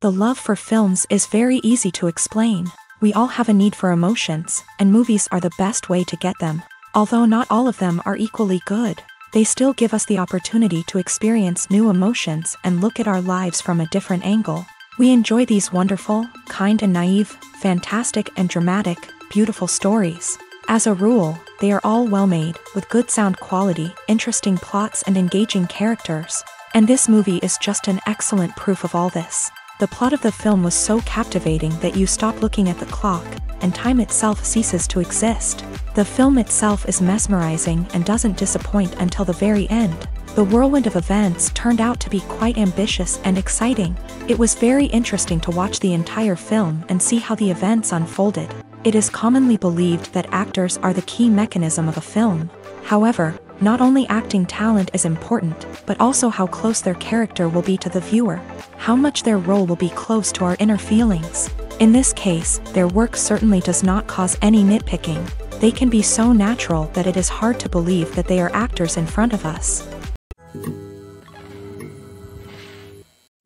The love for films is very easy to explain. We all have a need for emotions, and movies are the best way to get them. Although not all of them are equally good, they still give us the opportunity to experience new emotions and look at our lives from a different angle. We enjoy these wonderful, kind and naive, fantastic and dramatic, beautiful stories. As a rule, they are all well made, with good sound quality, interesting plots and engaging characters. And this movie is just an excellent proof of all this. The plot of the film was so captivating that you stop looking at the clock, and time itself ceases to exist. The film itself is mesmerizing and doesn't disappoint until the very end. The whirlwind of events turned out to be quite ambitious and exciting. It was very interesting to watch the entire film and see how the events unfolded. It is commonly believed that actors are the key mechanism of a film. However, not only acting talent is important, but also how close their character will be to the viewer. How much their role will be close to our inner feelings. In this case, their work certainly does not cause any nitpicking. They can be so natural that it is hard to believe that they are actors in front of us.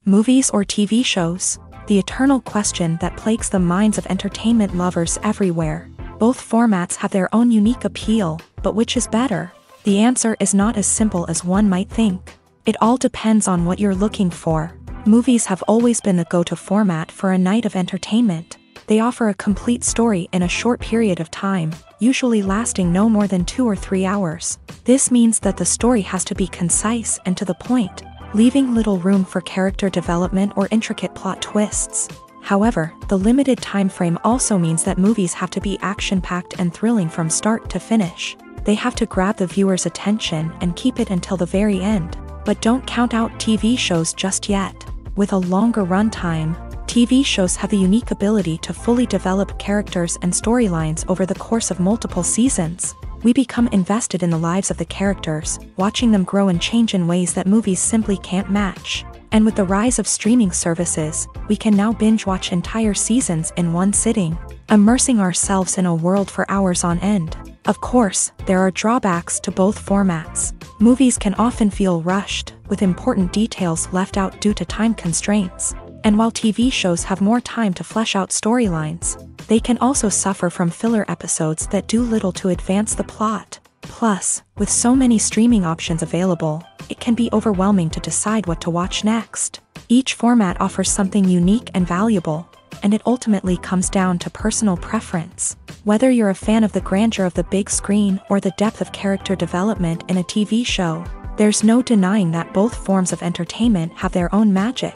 Movies or TV shows? The eternal question that plagues the minds of entertainment lovers everywhere. Both formats have their own unique appeal, but which is better? The answer is not as simple as one might think. It all depends on what you're looking for. Movies have always been the go-to format for a night of entertainment. They offer a complete story in a short period of time, usually lasting no more than 2 or 3 hours. This means that the story has to be concise and to the point, leaving little room for character development or intricate plot twists. However, the limited time frame also means that movies have to be action-packed and thrilling from start to finish. They have to grab the viewer's attention and keep it until the very end. But don't count out TV shows just yet. With a longer runtime, TV shows have the unique ability to fully develop characters and storylines over the course of multiple seasons. We become invested in the lives of the characters, watching them grow and change in ways that movies simply can't match. And with the rise of streaming services, we can now binge-watch entire seasons in one sitting, immersing ourselves in a world for hours on end. Of course, there are drawbacks to both formats. Movies can often feel rushed, with important details left out due to time constraints. And while TV shows have more time to flesh out storylines, they can also suffer from filler episodes that do little to advance the plot. Plus, with so many streaming options available, it can be overwhelming to decide what to watch next. Each format offers something unique and valuable, and it ultimately comes down to personal preference. Whether you're a fan of the grandeur of the big screen or the depth of character development in a TV show, there's no denying that both forms of entertainment have their own magic.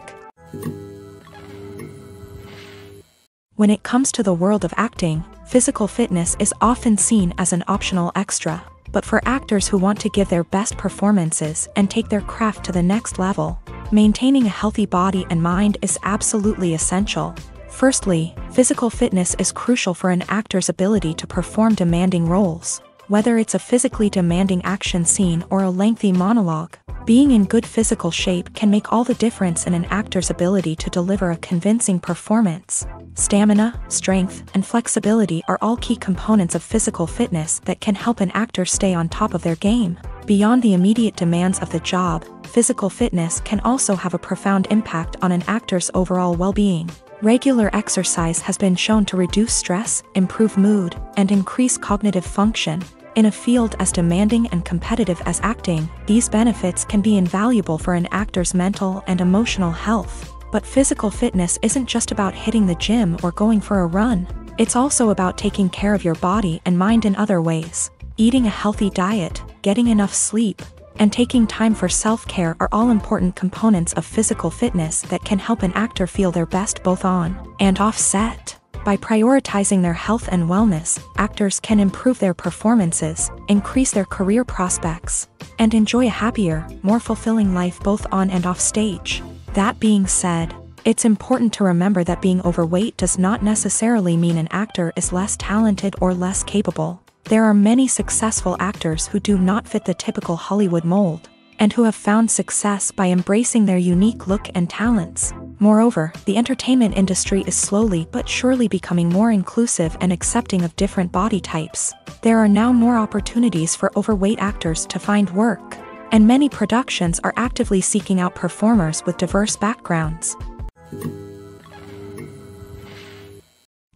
When it comes to the world of acting, physical fitness is often seen as an optional extra. But for actors who want to give their best performances and take their craft to the next level, maintaining a healthy body and mind is absolutely essential. Firstly, physical fitness is crucial for an actor's ability to perform demanding roles. Whether it's a physically demanding action scene or a lengthy monologue, being in good physical shape can make all the difference in an actor's ability to deliver a convincing performance. Stamina, strength, and flexibility are all key components of physical fitness that can help an actor stay on top of their game. Beyond the immediate demands of the job, physical fitness can also have a profound impact on an actor's overall well-being. Regular exercise has been shown to reduce stress, improve mood, and increase cognitive function. In a field as demanding and competitive as acting, these benefits can be invaluable for an actor's mental and emotional health. But physical fitness isn't just about hitting the gym or going for a run. It's also about taking care of your body and mind in other ways. Eating a healthy diet, getting enough sleep, and taking time for self-care are all important components of physical fitness that can help an actor feel their best both on and off set. By prioritizing their health and wellness, actors can improve their performances, increase their career prospects, and enjoy a happier, more fulfilling life both on and off stage. That being said, it's important to remember that being overweight does not necessarily mean an actor is less talented or less capable. There are many successful actors who do not fit the typical Hollywood mold, and who have found success by embracing their unique look and talents. Moreover, the entertainment industry is slowly but surely becoming more inclusive and accepting of different body types. There are now more opportunities for overweight actors to find work, and many productions are actively seeking out performers with diverse backgrounds.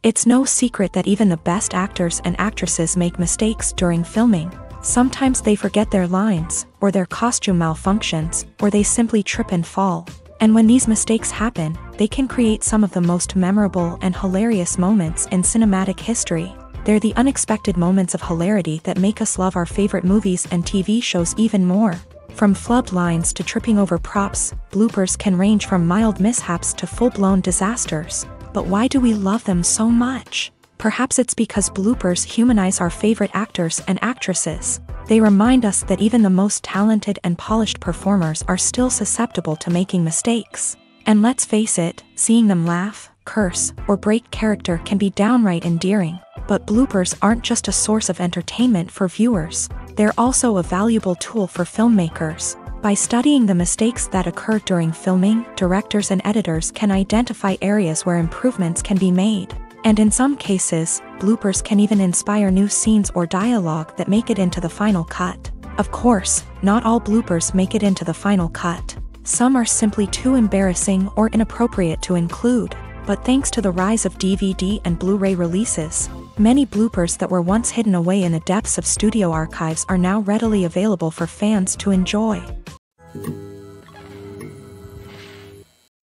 It's no secret that even the best actors and actresses make mistakes during filming. Sometimes they forget their lines, or their costume malfunctions, or they simply trip and fall. And when these mistakes happen, they can create some of the most memorable and hilarious moments in cinematic history. They're the unexpected moments of hilarity that make us love our favorite movies and TV shows even more. From flubbed lines to tripping over props, bloopers can range from mild mishaps to full-blown disasters. But why do we love them so much? Perhaps it's because bloopers humanize our favorite actors and actresses. They remind us that even the most talented and polished performers are still susceptible to making mistakes. And let's face it, seeing them laugh, curse, or break character can be downright endearing. But bloopers aren't just a source of entertainment for viewers. They're also a valuable tool for filmmakers. By studying the mistakes that occur during filming, directors and editors can identify areas where improvements can be made. And in some cases, bloopers can even inspire new scenes or dialogue that make it into the final cut. Of course, not all bloopers make it into the final cut. Some are simply too embarrassing or inappropriate to include. But thanks to the rise of DVD and Blu-ray releases, many bloopers that were once hidden away in the depths of studio archives are now readily available for fans to enjoy.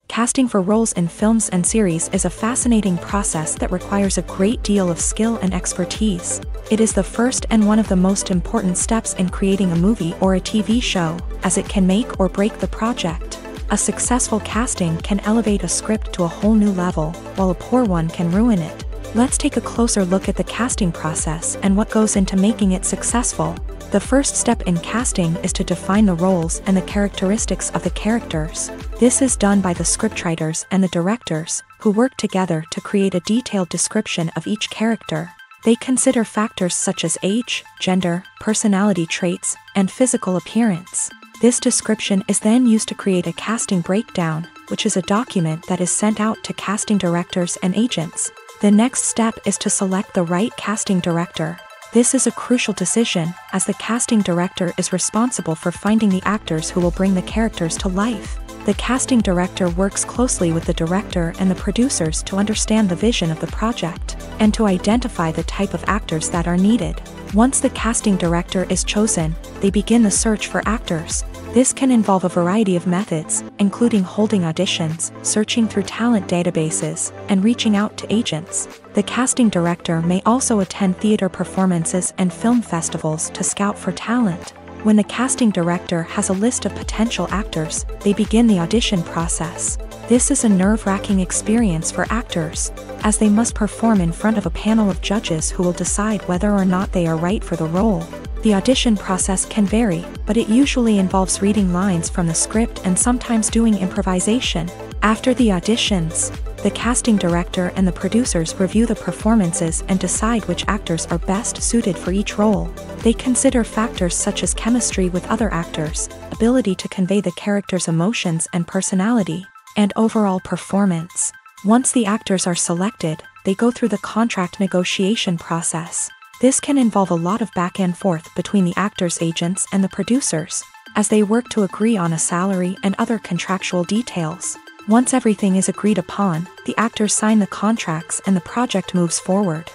Casting for roles in films and series is a fascinating process that requires a great deal of skill and expertise. It is the first and one of the most important steps in creating a movie or a TV show, as it can make or break the project. A successful casting can elevate a script to a whole new level, while a poor one can ruin it. Let's take a closer look at the casting process and what goes into making it successful. The first step in casting is to define the roles and the characteristics of the characters. This is done by the scriptwriters and the directors, who work together to create a detailed description of each character. They consider factors such as age, gender, personality traits, and physical appearance. This description is then used to create a casting breakdown, which is a document that is sent out to casting directors and agents. The next step is to select the right casting director. This is a crucial decision, as the casting director is responsible for finding the actors who will bring the characters to life. The casting director works closely with the director and the producers to understand the vision of the project, and to identify the type of actors that are needed. Once the casting director is chosen, they begin the search for actors. This can involve a variety of methods, including holding auditions, searching through talent databases, and reaching out to agents. The casting director may also attend theater performances and film festivals to scout for talent. When the casting director has a list of potential actors, they begin the audition process. This is a nerve-wracking experience for actors, as they must perform in front of a panel of judges who will decide whether or not they are right for the role. The audition process can vary, but it usually involves reading lines from the script and sometimes doing improvisation. After the auditions, the casting director and the producers review the performances and decide which actors are best suited for each role. They consider factors such as chemistry with other actors, ability to convey the character's emotions and personality, and overall performance. Once the actors are selected, they go through the contract negotiation process. This can involve a lot of back and forth between the actors' agents and the producers, as they work to agree on a salary and other contractual details. Once everything is agreed upon, the actors sign the contracts and the project moves forward.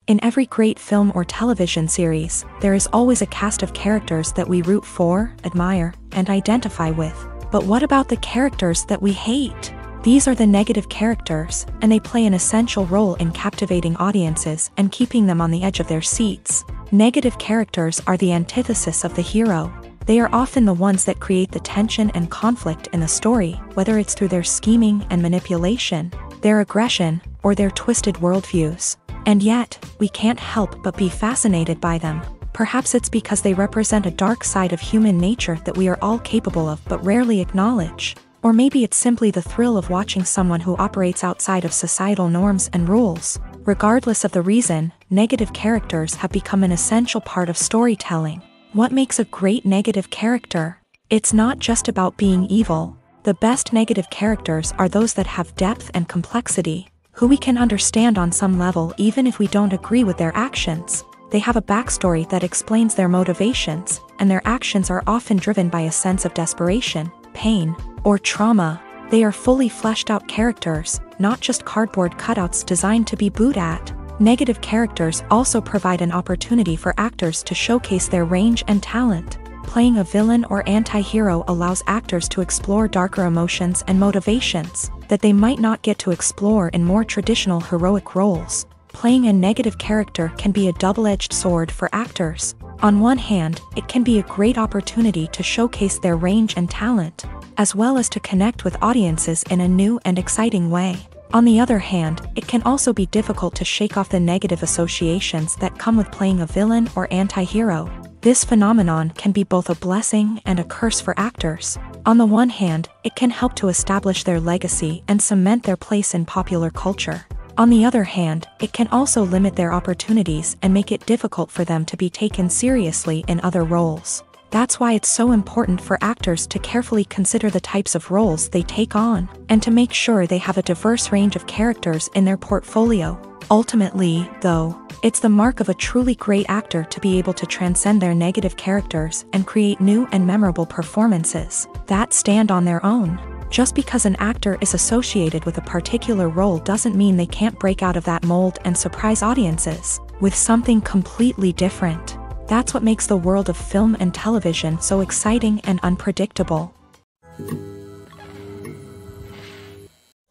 In every great film or television series, there is always a cast of characters that we root for, admire, and identify with. But what about the characters that we hate? These are the negative characters, and they play an essential role in captivating audiences and keeping them on the edge of their seats. Negative characters are the antithesis of the hero. They are often the ones that create the tension and conflict in the story, whether it's through their scheming and manipulation, their aggression, or their twisted worldviews. And yet, we can't help but be fascinated by them. Perhaps it's because they represent a dark side of human nature that we are all capable of but rarely acknowledge. Or maybe it's simply the thrill of watching someone who operates outside of societal norms and rules. Regardless of the reason, negative characters have become an essential part of storytelling. What makes a great negative character? It's not just about being evil. The best negative characters are those that have depth and complexity, who we can understand on some level even if we don't agree with their actions. They have a backstory that explains their motivations, and their actions are often driven by a sense of desperation, pain, or trauma. They are fully fleshed out characters, not just cardboard cutouts designed to be booed at. Negative characters also provide an opportunity for actors to showcase their range and talent. Playing a villain or anti-hero allows actors to explore darker emotions and motivations that they might not get to explore in more traditional heroic roles. Playing a negative character can be a double-edged sword for actors. On one hand, it can be a great opportunity to showcase their range and talent, as well as to connect with audiences in a new and exciting way. On the other hand, it can also be difficult to shake off the negative associations that come with playing a villain or anti-hero. This phenomenon can be both a blessing and a curse for actors. On the one hand, it can help to establish their legacy and cement their place in popular culture. On the other hand, it can also limit their opportunities and make it difficult for them to be taken seriously in other roles. That's why it's so important for actors to carefully consider the types of roles they take on, and to make sure they have a diverse range of characters in their portfolio. Ultimately, though, it's the mark of a truly great actor to be able to transcend their negative characters and create new and memorable performances that stand on their own. Just because an actor is associated with a particular role doesn't mean they can't break out of that mold and surprise audiences with something completely different. That's what makes the world of film and television so exciting and unpredictable.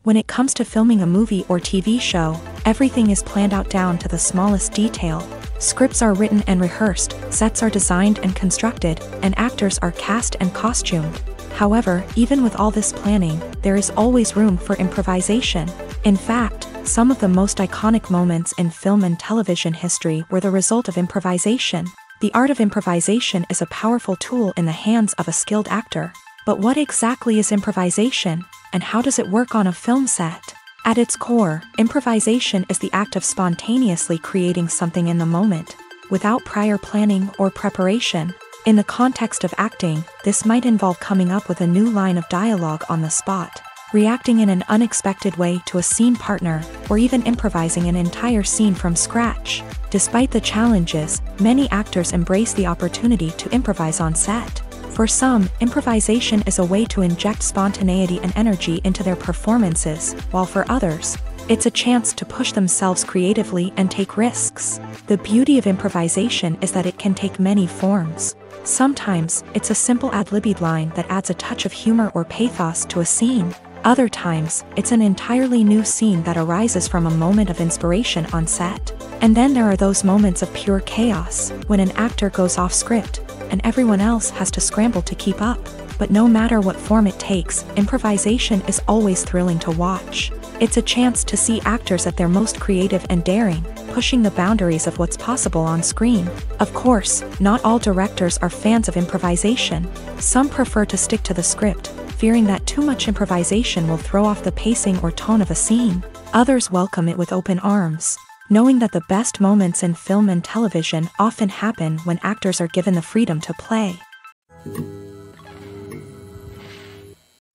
When it comes to filming a movie or TV show, everything is planned out down to the smallest detail. Scripts are written and rehearsed, sets are designed and constructed, and actors are cast and costumed. However, even with all this planning, there is always room for improvisation. In fact, some of the most iconic moments in film and television history were the result of improvisation. The art of improvisation is a powerful tool in the hands of a skilled actor. But what exactly is improvisation, and how does it work on a film set? At its core, improvisation is the act of spontaneously creating something in the moment, without prior planning or preparation. In the context of acting, this might involve coming up with a new line of dialogue on the spot, reacting in an unexpected way to a scene partner, or even improvising an entire scene from scratch. Despite the challenges, many actors embrace the opportunity to improvise on set. For some, improvisation is a way to inject spontaneity and energy into their performances, while for others, it's a chance to push themselves creatively and take risks. The beauty of improvisation is that it can take many forms. Sometimes, it's a simple ad-libbed line that adds a touch of humor or pathos to a scene. Other times, it's an entirely new scene that arises from a moment of inspiration on set. And then there are those moments of pure chaos, when an actor goes off script, and everyone else has to scramble to keep up. But no matter what form it takes, improvisation is always thrilling to watch. It's a chance to see actors at their most creative and daring, pushing the boundaries of what's possible on screen. Of course, not all directors are fans of improvisation. Some prefer to stick to the script, fearing that too much improvisation will throw off the pacing or tone of a scene. Others welcome it with open arms, knowing that the best moments in film and television often happen when actors are given the freedom to play.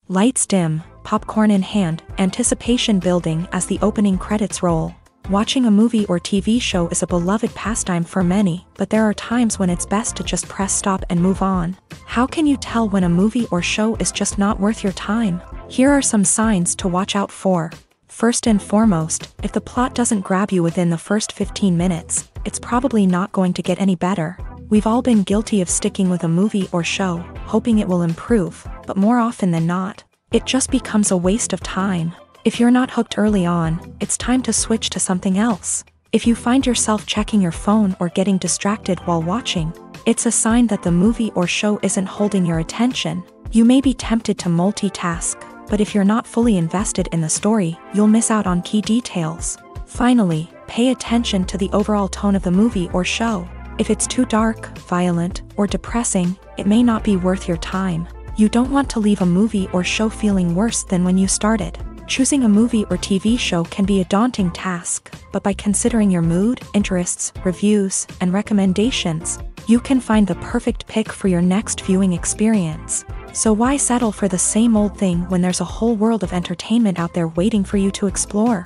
Lights dim, popcorn in hand, anticipation building as the opening credits roll. Watching a movie or TV show is a beloved pastime for many, but there are times when it's best to just press stop and move on. How can you tell when a movie or show is just not worth your time? Here are some signs to watch out for. First and foremost, if the plot doesn't grab you within the first 15 minutes, it's probably not going to get any better. We've all been guilty of sticking with a movie or show, hoping it will improve, but more often than not, it just becomes a waste of time. If you're not hooked early on, it's time to switch to something else. If you find yourself checking your phone or getting distracted while watching, it's a sign that the movie or show isn't holding your attention. You may be tempted to multitask, but if you're not fully invested in the story, you'll miss out on key details. Finally, pay attention to the overall tone of the movie or show. If it's too dark, violent, or depressing, it may not be worth your time. You don't want to leave a movie or show feeling worse than when you started. Choosing a movie or TV show can be a daunting task, but by considering your mood, interests, reviews, and recommendations, you can find the perfect pick for your next viewing experience. So why settle for the same old thing when there's a whole world of entertainment out there waiting for you to explore?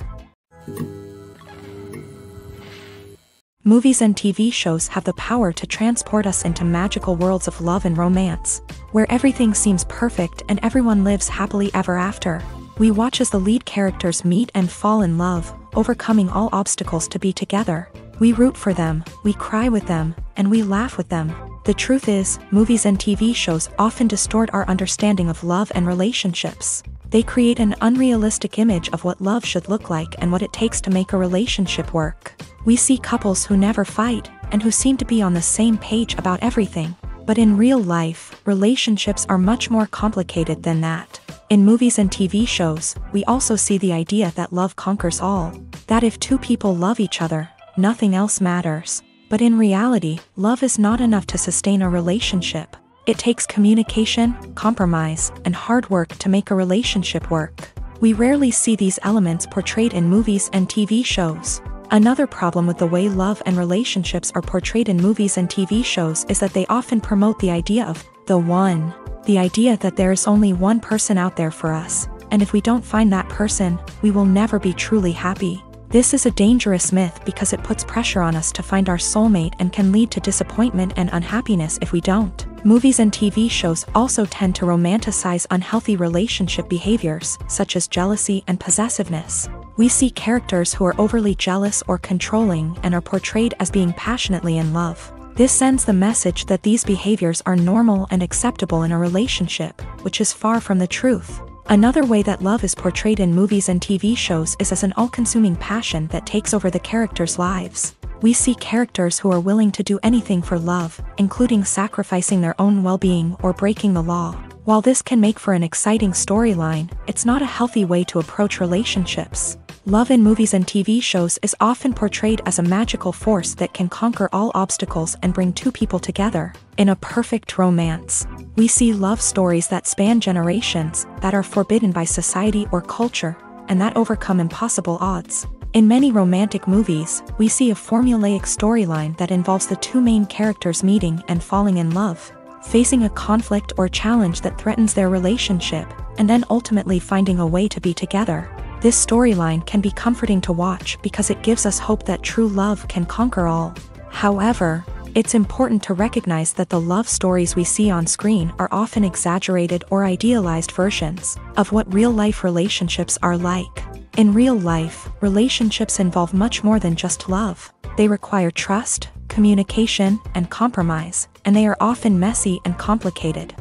Movies and TV shows have the power to transport us into magical worlds of love and romance, where everything seems perfect and everyone lives happily ever after. We watch as the lead characters meet and fall in love, overcoming all obstacles to be together. We root for them, we cry with them, and we laugh with them. The truth is, movies and TV shows often distort our understanding of love and relationships. They create an unrealistic image of what love should look like and what it takes to make a relationship work. We see couples who never fight, and who seem to be on the same page about everything. But in real life, relationships are much more complicated than that. In movies and TV shows, we also see the idea that love conquers all. That if two people love each other, nothing else matters. But in reality, love is not enough to sustain a relationship. It takes communication, compromise, and hard work to make a relationship work. We rarely see these elements portrayed in movies and TV shows. Another problem with the way love and relationships are portrayed in movies and TV shows is that they often promote the idea of the one. The idea that there is only one person out there for us, and if we don't find that person, we will never be truly happy. This is a dangerous myth because it puts pressure on us to find our soulmate and can lead to disappointment and unhappiness if we don't. Movies and TV shows also tend to romanticize unhealthy relationship behaviors, such as jealousy and possessiveness. We see characters who are overly jealous or controlling and are portrayed as being passionately in love. This sends the message that these behaviors are normal and acceptable in a relationship, which is far from the truth. Another way that love is portrayed in movies and TV shows is as an all-consuming passion that takes over the characters' lives. We see characters who are willing to do anything for love, including sacrificing their own well-being or breaking the law. While this can make for an exciting storyline, it's not a healthy way to approach relationships. Love in movies and TV shows is often portrayed as a magical force that can conquer all obstacles and bring two people together in a perfect romance. We see love stories that span generations, that are forbidden by society or culture, and that overcome impossible odds. In many romantic movies, we see a formulaic storyline that involves the two main characters meeting and falling in love, facing a conflict or challenge that threatens their relationship, and then ultimately finding a way to be together. This storyline can be comforting to watch because it gives us hope that true love can conquer all. However, it's important to recognize that the love stories we see on screen are often exaggerated or idealized versions of what real-life relationships are like. In real life, relationships involve much more than just love. They require trust, communication, and compromise, and they are often messy and complicated.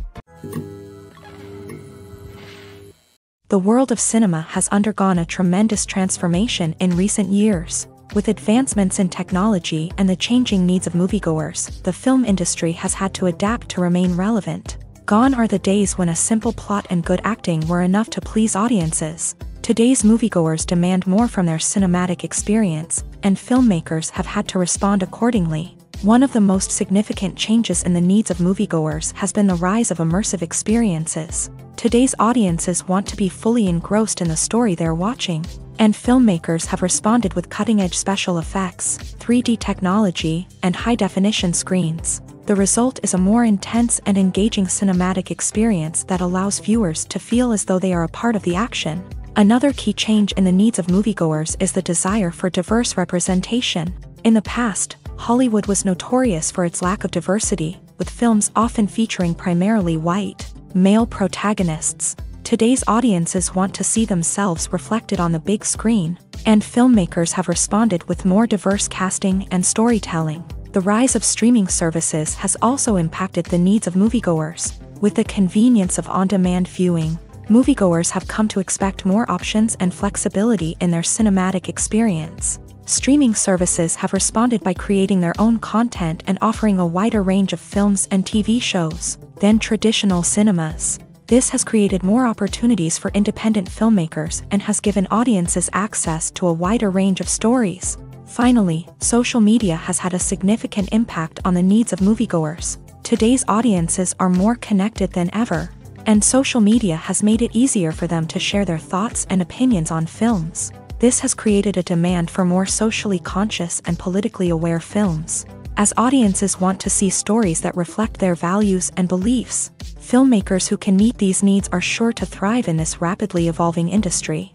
The world of cinema has undergone a tremendous transformation in recent years. With advancements in technology and the changing needs of moviegoers, the film industry has had to adapt to remain relevant. Gone are the days when a simple plot and good acting were enough to please audiences. Today's moviegoers demand more from their cinematic experience, and filmmakers have had to respond accordingly. One of the most significant changes in the needs of moviegoers has been the rise of immersive experiences. Today's audiences want to be fully engrossed in the story they're watching, and filmmakers have responded with cutting-edge special effects, 3D technology, and high-definition screens. The result is a more intense and engaging cinematic experience that allows viewers to feel as though they are a part of the action. Another key change in the needs of moviegoers is the desire for diverse representation. In the past, Hollywood was notorious for its lack of diversity, with films often featuring primarily white, male protagonists. Today's audiences want to see themselves reflected on the big screen, and filmmakers have responded with more diverse casting and storytelling. The rise of streaming services has also impacted the needs of moviegoers. With the convenience of on-demand viewing, moviegoers have come to expect more options and flexibility in their cinematic experience. Streaming services have responded by creating their own content and offering a wider range of films and TV shows than traditional cinemas. This has created more opportunities for independent filmmakers and has given audiences access to a wider range of stories. Finally, social media has had a significant impact on the needs of moviegoers. Today's audiences are more connected than ever, and social media has made it easier for them to share their thoughts and opinions on films. This has created a demand for more socially conscious and politically aware films. As audiences want to see stories that reflect their values and beliefs, filmmakers who can meet these needs are sure to thrive in this rapidly evolving industry.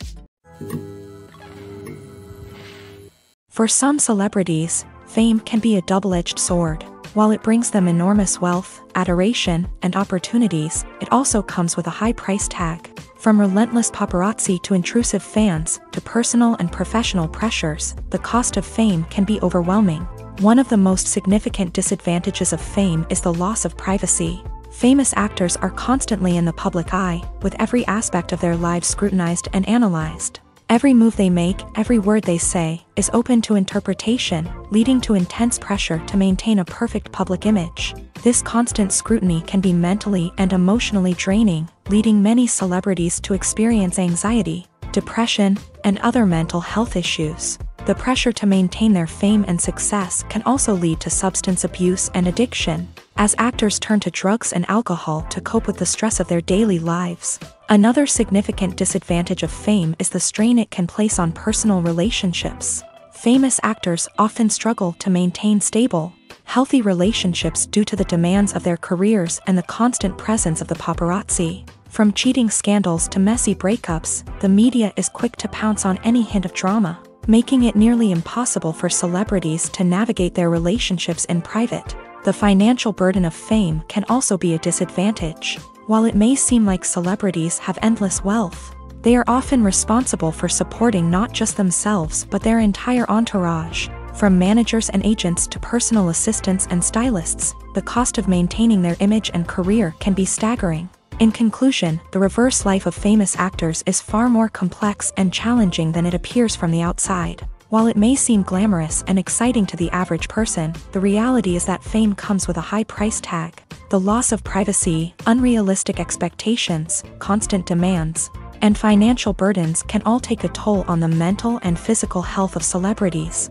For some celebrities, fame can be a double-edged sword. While it brings them enormous wealth, adoration, and opportunities, it also comes with a high price tag. From relentless paparazzi to intrusive fans, to personal and professional pressures, the cost of fame can be overwhelming. One of the most significant disadvantages of fame is the loss of privacy. Famous actors are constantly in the public eye, with every aspect of their lives scrutinized and analyzed. Every move they make, every word they say, is open to interpretation, leading to intense pressure to maintain a perfect public image. This constant scrutiny can be mentally and emotionally draining, leading many celebrities to experience anxiety, depression, and other mental health issues. The pressure to maintain their fame and success can also lead to substance abuse and addiction, as actors turn to drugs and alcohol to cope with the stress of their daily lives. Another significant disadvantage of fame is the strain it can place on personal relationships. Famous actors often struggle to maintain stable, healthy relationships due to the demands of their careers and the constant presence of the paparazzi. From cheating scandals to messy breakups, the media is quick to pounce on any hint of drama, making it nearly impossible for celebrities to navigate their relationships in private. The financial burden of fame can also be a disadvantage. While it may seem like celebrities have endless wealth, they are often responsible for supporting not just themselves but their entire entourage. From managers and agents to personal assistants and stylists, the cost of maintaining their image and career can be staggering. In conclusion, the reverse life of famous actors is far more complex and challenging than it appears from the outside. While it may seem glamorous and exciting to the average person, the reality is that fame comes with a high price tag. The loss of privacy, unrealistic expectations, constant demands, and financial burdens can all take a toll on the mental and physical health of celebrities.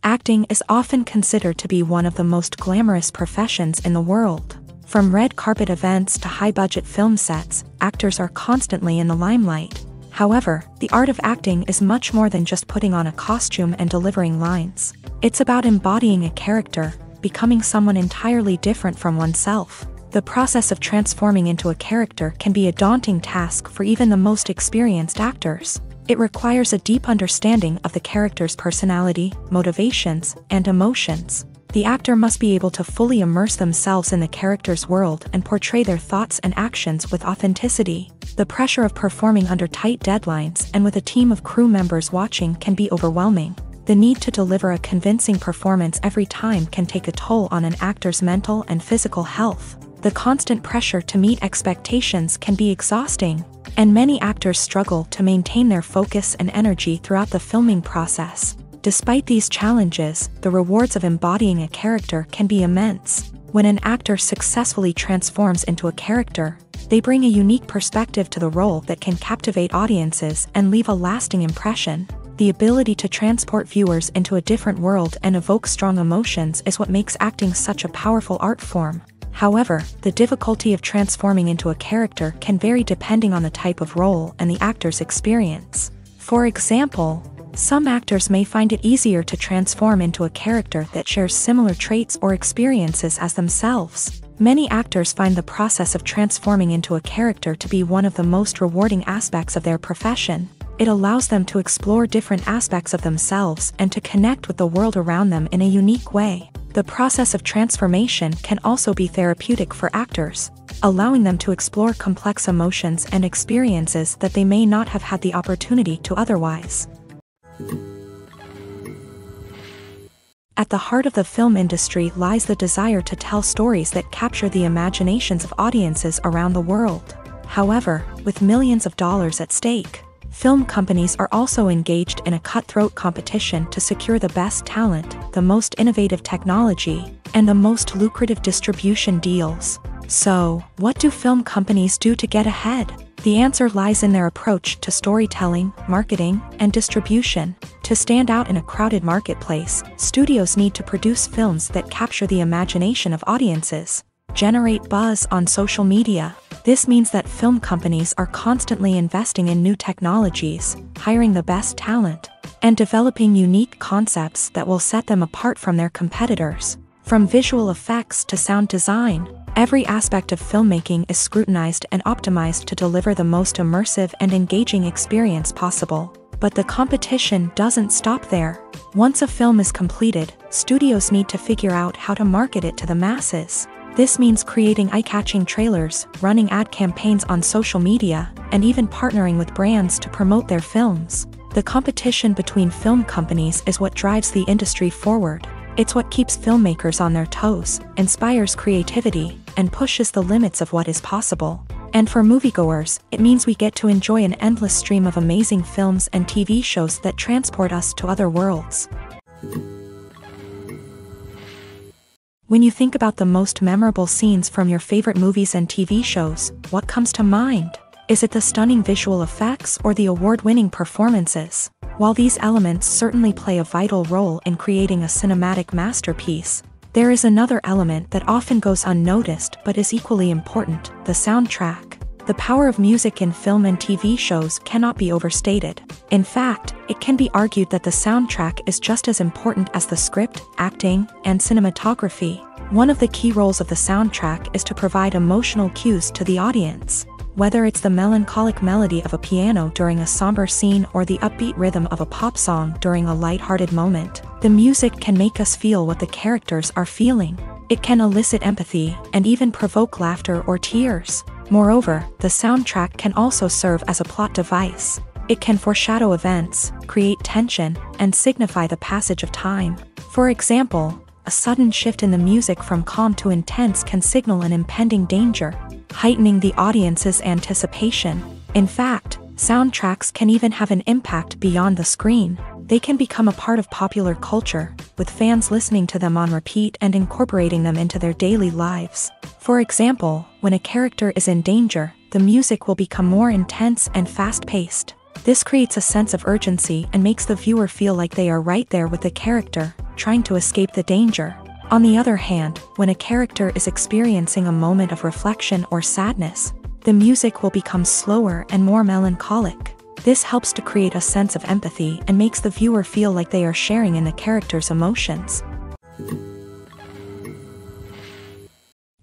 Acting is often considered to be one of the most glamorous professions in the world. From red carpet events to high-budget film sets, actors are constantly in the limelight. However, the art of acting is much more than just putting on a costume and delivering lines. It's about embodying a character, becoming someone entirely different from oneself. The process of transforming into a character can be a daunting task for even the most experienced actors. It requires a deep understanding of the character's personality, motivations, and emotions. The actor must be able to fully immerse themselves in the character's world and portray their thoughts and actions with authenticity. The pressure of performing under tight deadlines and with a team of crew members watching can be overwhelming. The need to deliver a convincing performance every time can take a toll on an actor's mental and physical health. The constant pressure to meet expectations can be exhausting, and many actors struggle to maintain their focus and energy throughout the filming process. Despite these challenges, the rewards of embodying a character can be immense. When an actor successfully transforms into a character, they bring a unique perspective to the role that can captivate audiences and leave a lasting impression. The ability to transport viewers into a different world and evoke strong emotions is what makes acting such a powerful art form. However, the difficulty of transforming into a character can vary depending on the type of role and the actor's experience. For example, some actors may find it easier to transform into a character that shares similar traits or experiences as themselves. Many actors find the process of transforming into a character to be one of the most rewarding aspects of their profession. It allows them to explore different aspects of themselves and to connect with the world around them in a unique way. The process of transformation can also be therapeutic for actors, allowing them to explore complex emotions and experiences that they may not have had the opportunity to otherwise. At the heart of the film industry lies the desire to tell stories that capture the imaginations of audiences around the world. However, with millions of dollars at stake, film companies are also engaged in a cutthroat competition to secure the best talent, the most innovative technology, and the most lucrative distribution deals. So, what do film companies do to get ahead? The answer lies in their approach to storytelling, marketing, and distribution. To stand out in a crowded marketplace, studios need to produce films that capture the imagination of audiences, generate buzz on social media. This means that film companies are constantly investing in new technologies, hiring the best talent, and developing unique concepts that will set them apart from their competitors. From visual effects to sound design, every aspect of filmmaking is scrutinized and optimized to deliver the most immersive and engaging experience possible. But the competition doesn't stop there. Once a film is completed, studios need to figure out how to market it to the masses. This means creating eye-catching trailers, running ad campaigns on social media, and even partnering with brands to promote their films. The competition between film companies is what drives the industry forward. It's what keeps filmmakers on their toes, inspires creativity, and pushes the limits of what is possible. And for moviegoers, it means we get to enjoy an endless stream of amazing films and TV shows that transport us to other worlds. When you think about the most memorable scenes from your favorite movies and TV shows, what comes to mind? Is it the stunning visual effects or the award-winning performances? While these elements certainly play a vital role in creating a cinematic masterpiece, there is another element that often goes unnoticed but is equally important: the soundtrack. The power of music in film and TV shows cannot be overstated. In fact, it can be argued that the soundtrack is just as important as the script, acting, and cinematography. One of the key roles of the soundtrack is to provide emotional cues to the audience. Whether it's the melancholic melody of a piano during a somber scene or the upbeat rhythm of a pop song during a light-hearted moment, the music can make us feel what the characters are feeling. It can elicit empathy and even provoke laughter or tears. Moreover, the soundtrack can also serve as a plot device. It can foreshadow events, create tension, and signify the passage of time. For example, a sudden shift in the music from calm to intense can signal an impending danger, heightening the audience's anticipation. In fact, soundtracks can even have an impact beyond the screen. They can become a part of popular culture, with fans listening to them on repeat and incorporating them into their daily lives. For example, when a character is in danger, the music will become more intense and fast-paced. This creates a sense of urgency and makes the viewer feel like they are right there with the character, trying to escape the danger. On the other hand, when a character is experiencing a moment of reflection or sadness, the music will become slower and more melancholic. This helps to create a sense of empathy and makes the viewer feel like they are sharing in the character's emotions.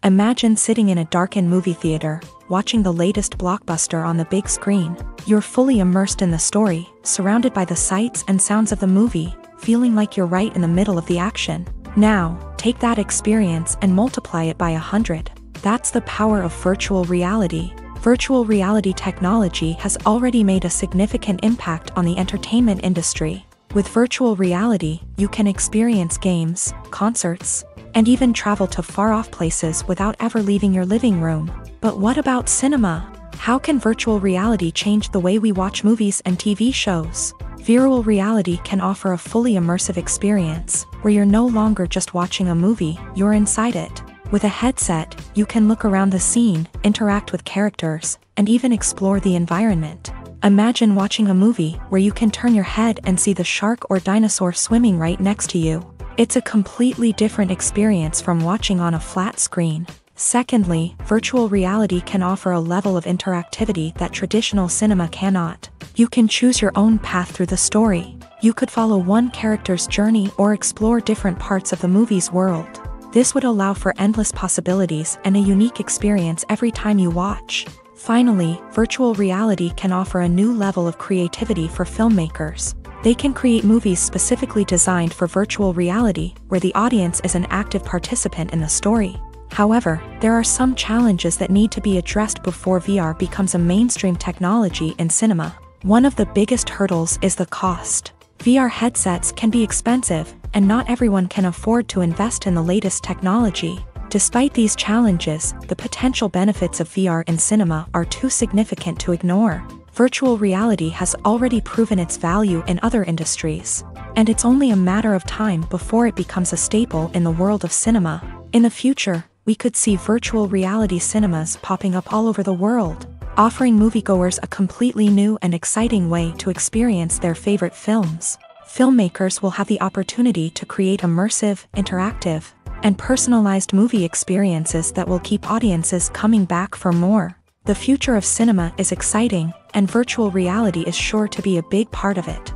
Imagine sitting in a darkened movie theater, watching the latest blockbuster on the big screen. You're fully immersed in the story, surrounded by the sights and sounds of the movie, feeling like you're right in the middle of the action. Now, take that experience and multiply it by 100. That's the power of virtual reality. Virtual reality technology has already made a significant impact on the entertainment industry. With virtual reality, you can experience games, concerts, and even travel to far-off places without ever leaving your living room. But what about cinema? How can virtual reality change the way we watch movies and TV shows? Virtual reality can offer a fully immersive experience, where you're no longer just watching a movie, you're inside it. With a headset, you can look around the scene, interact with characters, and even explore the environment. Imagine watching a movie where you can turn your head and see the shark or dinosaur swimming right next to you. It's a completely different experience from watching on a flat screen. Secondly, virtual reality can offer a level of interactivity that traditional cinema cannot. You can choose your own path through the story. You could follow one character's journey or explore different parts of the movie's world. This would allow for endless possibilities and a unique experience every time you watch. Finally, virtual reality can offer a new level of creativity for filmmakers. They can create movies specifically designed for virtual reality, where the audience is an active participant in the story. However, there are some challenges that need to be addressed before VR becomes a mainstream technology in cinema. One of the biggest hurdles is the cost. VR headsets can be expensive, and not everyone can afford to invest in the latest technology. Despite these challenges, the potential benefits of VR in cinema are too significant to ignore. Virtual reality has already proven its value in other industries, and it's only a matter of time before it becomes a staple in the world of cinema. In the future, we could see virtual reality cinemas popping up all over the world, offering moviegoers a completely new and exciting way to experience their favorite films. Filmmakers will have the opportunity to create immersive, interactive, and personalized movie experiences that will keep audiences coming back for more. The future of cinema is exciting, and virtual reality is sure to be a big part of it.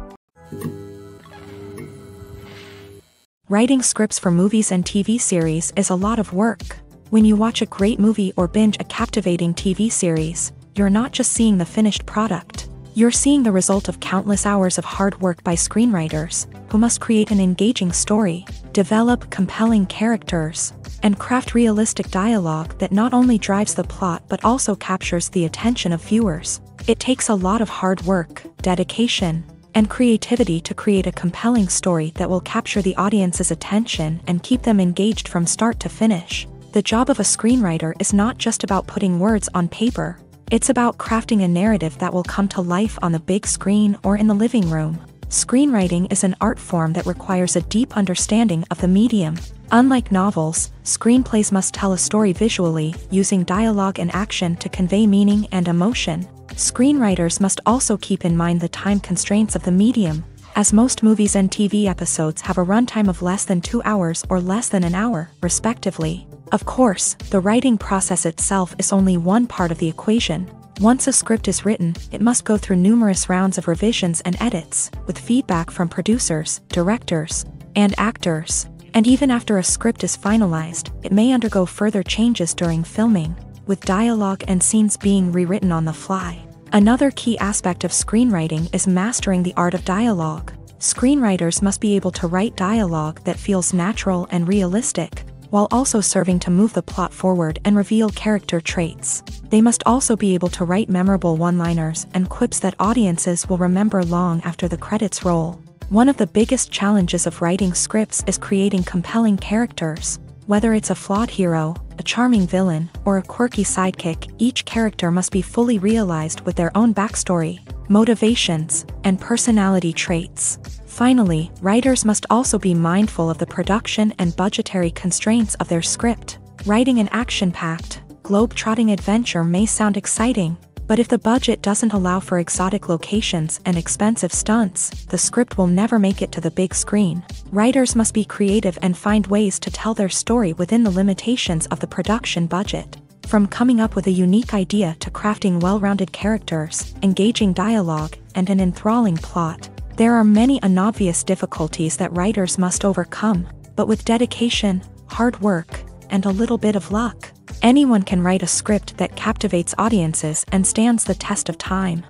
Writing scripts for movies and TV series is a lot of work. When you watch a great movie or binge a captivating TV series, you're not just seeing the finished product. You're seeing the result of countless hours of hard work by screenwriters, who must create an engaging story, develop compelling characters, and craft realistic dialogue that not only drives the plot but also captures the attention of viewers. It takes a lot of hard work, dedication, and creativity to create a compelling story that will capture the audience's attention and keep them engaged from start to finish. The job of a screenwriter is not just about putting words on paper. It's about crafting a narrative that will come to life on the big screen or in the living room. Screenwriting is an art form that requires a deep understanding of the medium. Unlike novels, screenplays must tell a story visually, using dialogue and action to convey meaning and emotion. Screenwriters must also keep in mind the time constraints of the medium, as most movies and TV episodes have a runtime of less than 2 hours or less than an hour, respectively. Of course, the writing process itself is only one part of the equation. Once a script is written, it must go through numerous rounds of revisions and edits, with feedback from producers, directors, and actors. And even after a script is finalized, it may undergo further changes during filming, with dialogue and scenes being rewritten on the fly. Another key aspect of screenwriting is mastering the art of dialogue. Screenwriters must be able to write dialogue that feels natural and realistic, while also serving to move the plot forward and reveal character traits. They must also be able to write memorable one-liners and quips that audiences will remember long after the credits roll. One of the biggest challenges of writing scripts is creating compelling characters. Whether it's a flawed hero, a charming villain, or a quirky sidekick, each character must be fully realized with their own backstory, motivations, and personality traits. Finally, writers must also be mindful of the production and budgetary constraints of their script. Writing an action-packed, globe-trotting adventure may sound exciting, but if the budget doesn't allow for exotic locations and expensive stunts, the script will never make it to the big screen. Writers must be creative and find ways to tell their story within the limitations of the production budget. From coming up with a unique idea to crafting well-rounded characters, engaging dialogue, and an enthralling plot, there are many unobvious difficulties that writers must overcome, but with dedication, hard work, and a little bit of luck, anyone can write a script that captivates audiences and stands the test of time.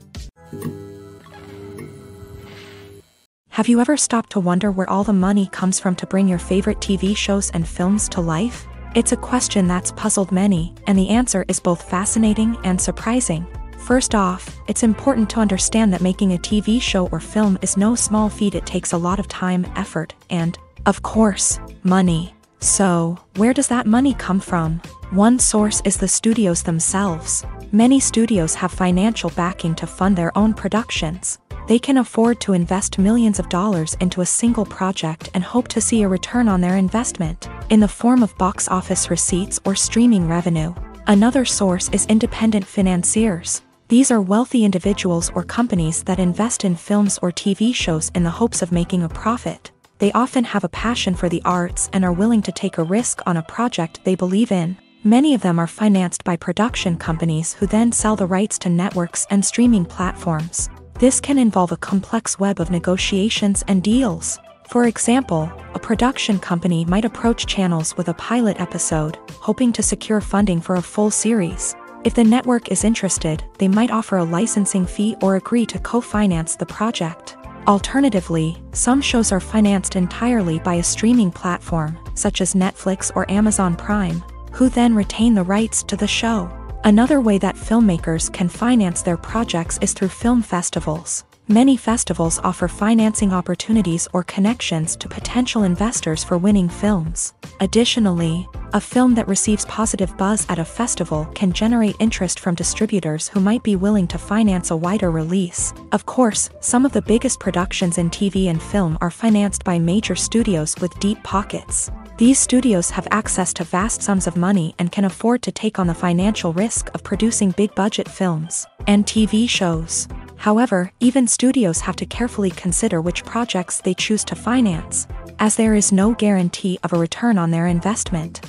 Have you ever stopped to wonder where all the money comes from to bring your favorite TV shows and films to life? It's a question that's puzzled many, and the answer is both fascinating and surprising. First off, it's important to understand that making a TV show or film is no small feat. It takes a lot of time, effort, and, of course, money. So, where does that money come from? One source is the studios themselves. Many studios have financial backing to fund their own productions. They can afford to invest millions of dollars into a single project and hope to see a return on their investment, in the form of box office receipts or streaming revenue. Another source is independent financiers. These are wealthy individuals or companies that invest in films or TV shows in the hopes of making a profit. They often have a passion for the arts and are willing to take a risk on a project they believe in. Many of them are financed by production companies who then sell the rights to networks and streaming platforms. This can involve a complex web of negotiations and deals. For example, a production company might approach channels with a pilot episode, hoping to secure funding for a full series. If the network is interested, they might offer a licensing fee or agree to co-finance the project. Alternatively, some shows are financed entirely by a streaming platform, such as Netflix or Amazon Prime, who then retain the rights to the show. Another way that filmmakers can finance their projects is through film festivals. Many festivals offer financing opportunities or connections to potential investors for winning films. Additionally, a film that receives positive buzz at a festival can generate interest from distributors who might be willing to finance a wider release. Of course, some of the biggest productions in TV and film are financed by major studios with deep pockets. These studios have access to vast sums of money and can afford to take on the financial risk of producing big-budget films and TV shows. However, even studios have to carefully consider which projects they choose to finance, as there is no guarantee of a return on their investment.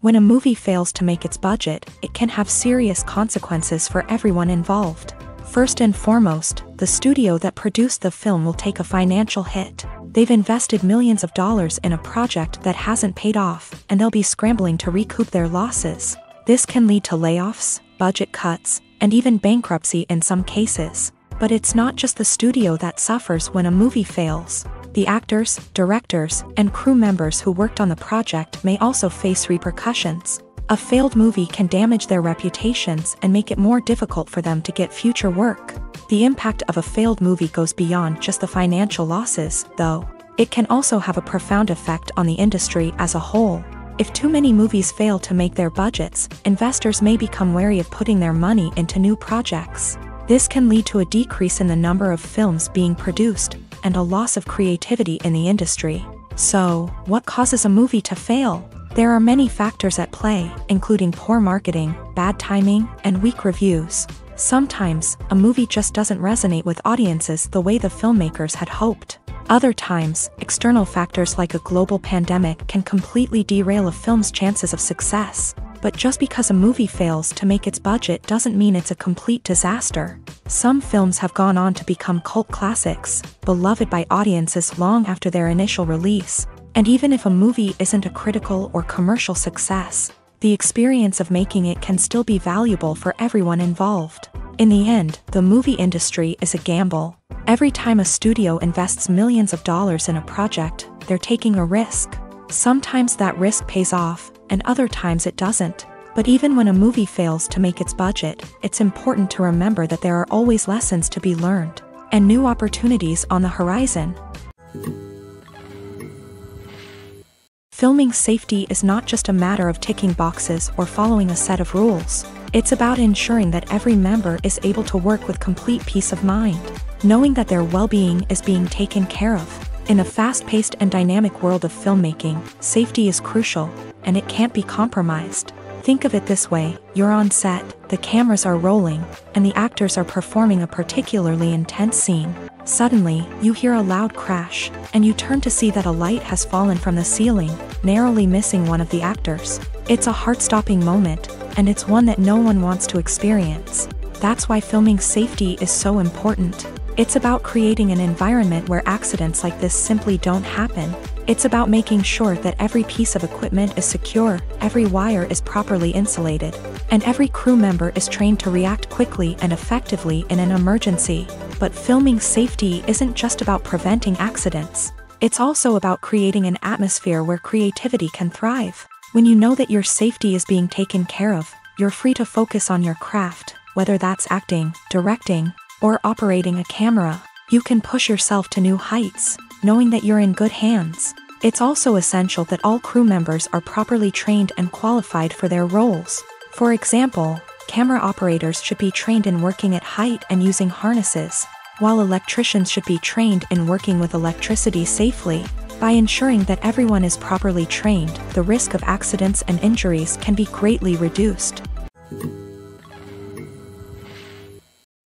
When a movie fails to make its budget, it can have serious consequences for everyone involved. First and foremost, the studio that produced the film will take a financial hit. They've invested millions of dollars in a project that hasn't paid off, and they'll be scrambling to recoup their losses. This can lead to layoffs, budget cuts, and even bankruptcy in some cases. But it's not just the studio that suffers when a movie fails. The actors, directors, and crew members who worked on the project may also face repercussions. A failed movie can damage their reputations and make it more difficult for them to get future work. The impact of a failed movie goes beyond just the financial losses, though. It can also have a profound effect on the industry as a whole. If too many movies fail to make their budgets, investors may become wary of putting their money into new projects. This can lead to a decrease in the number of films being produced, and a loss of creativity in the industry. So, what causes a movie to fail? There are many factors at play, including poor marketing, bad timing, and weak reviews. Sometimes, a movie just doesn't resonate with audiences the way the filmmakers had hoped. Other times, external factors like a global pandemic can completely derail a film's chances of success. But just because a movie fails to make its budget doesn't mean it's a complete disaster. Some films have gone on to become cult classics, beloved by audiences long after their initial release. And even if a movie isn't a critical or commercial success, the experience of making it can still be valuable for everyone involved. In the end, the movie industry is a gamble. Every time a studio invests millions of dollars in a project, they're taking a risk. Sometimes that risk pays off, and other times it doesn't. But even when a movie fails to make its budget, it's important to remember that there are always lessons to be learned, and new opportunities on the horizon. Filming safety is not just a matter of ticking boxes or following a set of rules. It's about ensuring that every member is able to work with complete peace of mind, knowing that their well-being is being taken care of. In a fast-paced and dynamic world of filmmaking, safety is crucial, and it can't be compromised. Think of it this way: you're on set, the cameras are rolling, and the actors are performing a particularly intense scene. Suddenly, you hear a loud crash, and you turn to see that a light has fallen from the ceiling, narrowly missing one of the actors. It's a heart-stopping moment, and it's one that no one wants to experience. That's why filming safety is so important. It's about creating an environment where accidents like this simply don't happen. It's about making sure that every piece of equipment is secure, every wire is properly insulated, and every crew member is trained to react quickly and effectively in an emergency. But filming safety isn't just about preventing accidents. It's also about creating an atmosphere where creativity can thrive. When you know that your safety is being taken care of, you're free to focus on your craft, whether that's acting, directing, or operating a camera. You can push yourself to new heights, knowing that you're in good hands. It's also essential that all crew members are properly trained and qualified for their roles. For example, camera operators should be trained in working at height and using harnesses, while electricians should be trained in working with electricity safely. By ensuring that everyone is properly trained, the risk of accidents and injuries can be greatly reduced.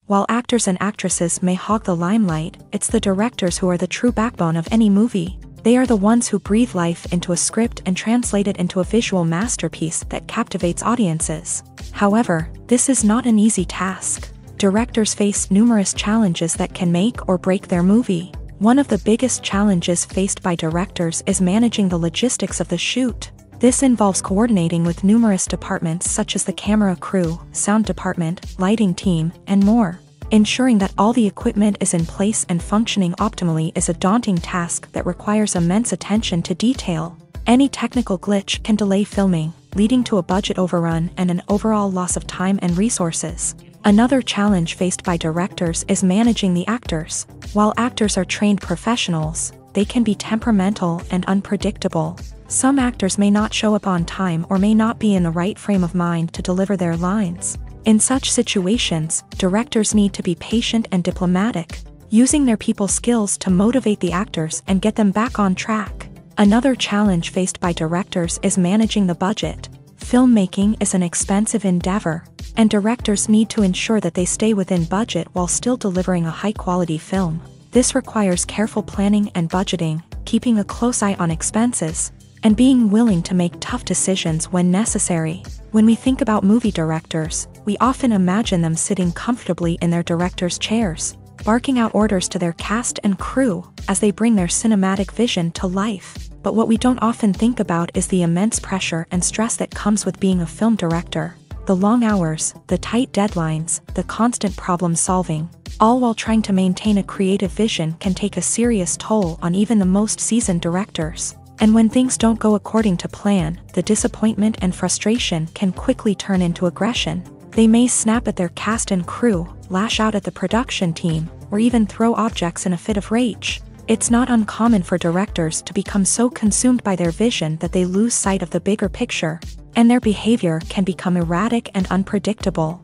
While actors and actresses may hog the limelight, it's the directors who are the true backbone of any movie. They are the ones who breathe life into a script and translate it into a visual masterpiece that captivates audiences. However, this is not an easy task. Directors face numerous challenges that can make or break their movie. One of the biggest challenges faced by directors is managing the logistics of the shoot. This involves coordinating with numerous departments such as the camera crew, sound department, lighting team, and more. Ensuring that all the equipment is in place and functioning optimally is a daunting task that requires immense attention to detail. Any technical glitch can delay filming, leading to a budget overrun and an overall loss of time and resources. Another challenge faced by directors is managing the actors. While actors are trained professionals, they can be temperamental and unpredictable. Some actors may not show up on time or may not be in the right frame of mind to deliver their lines. In such situations, directors need to be patient and diplomatic, using their people skills to motivate the actors and get them back on track. Another challenge faced by directors is managing the budget. Filmmaking is an expensive endeavor, and directors need to ensure that they stay within budget while still delivering a high-quality film. This requires careful planning and budgeting, keeping a close eye on expenses, and being willing to make tough decisions when necessary. When we think about movie directors, we often imagine them sitting comfortably in their director's chairs, barking out orders to their cast and crew as they bring their cinematic vision to life. But what we don't often think about is the immense pressure and stress that comes with being a film director. The long hours, the tight deadlines, the constant problem solving, all while trying to maintain a creative vision can take a serious toll on even the most seasoned directors. And when things don't go according to plan, the disappointment and frustration can quickly turn into aggression. They may snap at their cast and crew, lash out at the production team, or even throw objects in a fit of rage. It's not uncommon for directors to become so consumed by their vision that they lose sight of the bigger picture, and their behavior can become erratic and unpredictable.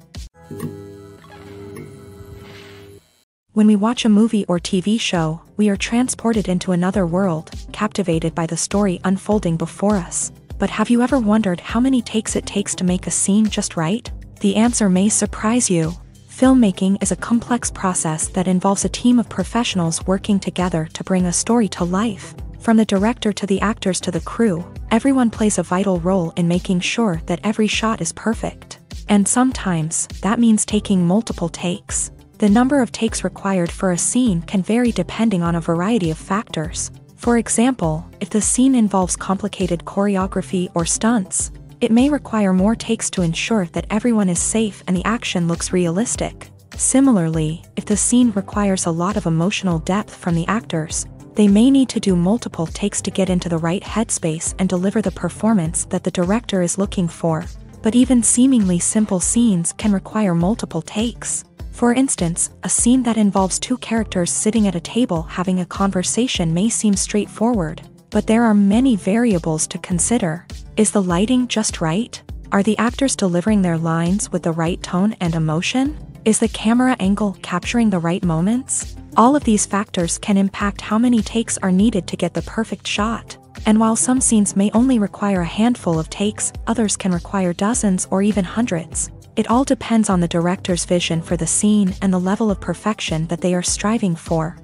When we watch a movie or TV show, we are transported into another world, captivated by the story unfolding before us. But have you ever wondered how many takes it takes to make a scene just right? The answer may surprise you. Filmmaking is a complex process that involves a team of professionals working together to bring a story to life. From the director to the actors to the crew, everyone plays a vital role in making sure that every shot is perfect. And sometimes, that means taking multiple takes. The number of takes required for a scene can vary depending on a variety of factors. For example, if the scene involves complicated choreography or stunts, it may require more takes to ensure that everyone is safe and the action looks realistic. Similarly, if the scene requires a lot of emotional depth from the actors, they may need to do multiple takes to get into the right headspace and deliver the performance that the director is looking for. But even seemingly simple scenes can require multiple takes. For instance, a scene that involves two characters sitting at a table having a conversation may seem straightforward, but there are many variables to consider. Is the lighting just right? Are the actors delivering their lines with the right tone and emotion? Is the camera angle capturing the right moments? All of these factors can impact how many takes are needed to get the perfect shot. And while some scenes may only require a handful of takes, others can require dozens or even hundreds. It all depends on the director's vision for the scene and the level of perfection that they are striving for.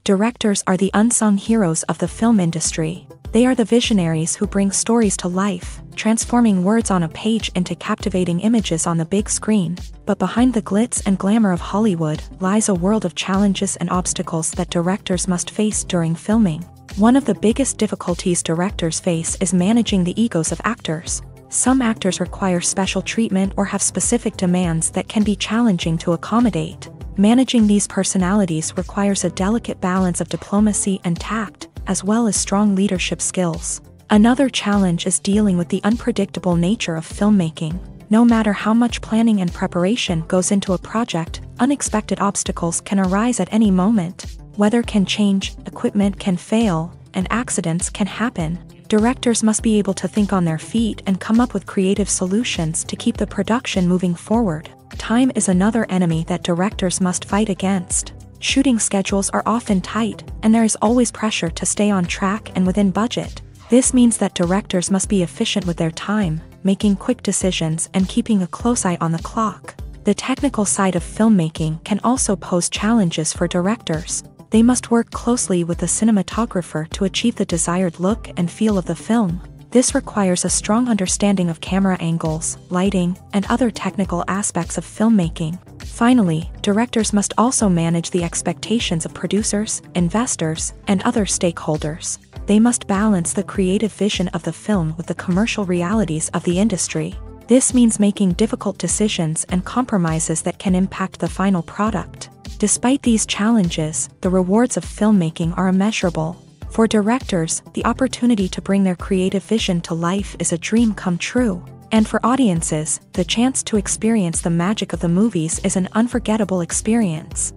Directors are the unsung heroes of the film industry. They are the visionaries who bring stories to life, transforming words on a page into captivating images on the big screen. But behind the glitz and glamour of Hollywood lies a world of challenges and obstacles that directors must face during filming. One of the biggest difficulties directors face is managing the egos of actors. Some actors require special treatment or have specific demands that can be challenging to accommodate. Managing these personalities requires a delicate balance of diplomacy and tact, as well as strong leadership skills. Another challenge is dealing with the unpredictable nature of filmmaking. No matter how much planning and preparation goes into a project, unexpected obstacles can arise at any moment. Weather can change, equipment can fail, and accidents can happen. Directors must be able to think on their feet and come up with creative solutions to keep the production moving forward. Time is another enemy that directors must fight against. Shooting schedules are often tight, and there is always pressure to stay on track and within budget. This means that directors must be efficient with their time, making quick decisions and keeping a close eye on the clock. The technical side of filmmaking can also pose challenges for directors. They must work closely with the cinematographer to achieve the desired look and feel of the film. This requires a strong understanding of camera angles, lighting, and other technical aspects of filmmaking. Finally, directors must also manage the expectations of producers, investors, and other stakeholders. They must balance the creative vision of the film with the commercial realities of the industry. This means making difficult decisions and compromises that can impact the final product. Despite these challenges, the rewards of filmmaking are immeasurable. For directors, the opportunity to bring their creative vision to life is a dream come true. And for audiences, the chance to experience the magic of the movies is an unforgettable experience.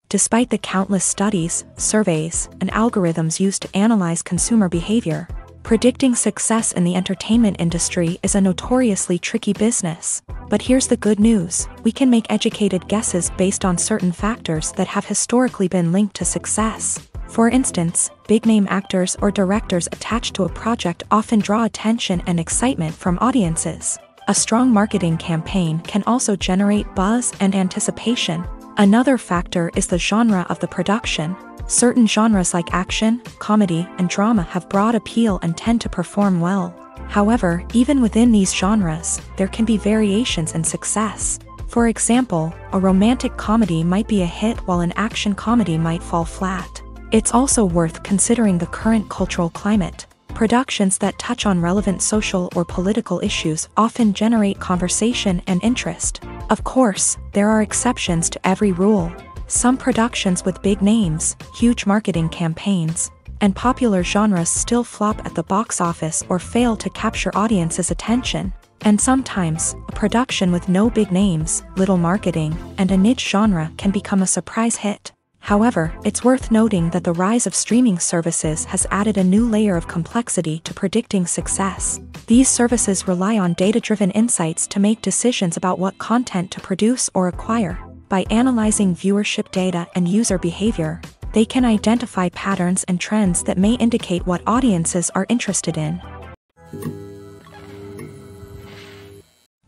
Despite the countless studies, surveys, and algorithms used to analyze consumer behavior, predicting success in the entertainment industry is a notoriously tricky business. But here's the good news: we can make educated guesses based on certain factors that have historically been linked to success. For instance, big-name actors or directors attached to a project often draw attention and excitement from audiences. A strong marketing campaign can also generate buzz and anticipation. Another factor is the genre of the production. Certain genres like action, comedy, and drama have broad appeal and tend to perform well. However, even within these genres, there can be variations in success. For example, a romantic comedy might be a hit while an action comedy might fall flat. It's also worth considering the current cultural climate. Productions that touch on relevant social or political issues often generate conversation and interest. Of course, there are exceptions to every rule. Some productions with big names, huge marketing campaigns, and popular genres still flop at the box office or fail to capture audiences' attention. And sometimes, a production with no big names, little marketing, and a niche genre can become a surprise hit. However, it's worth noting that the rise of streaming services has added a new layer of complexity to predicting success. These services rely on data-driven insights to make decisions about what content to produce or acquire. By analyzing viewership data and user behavior, they can identify patterns and trends that may indicate what audiences are interested in.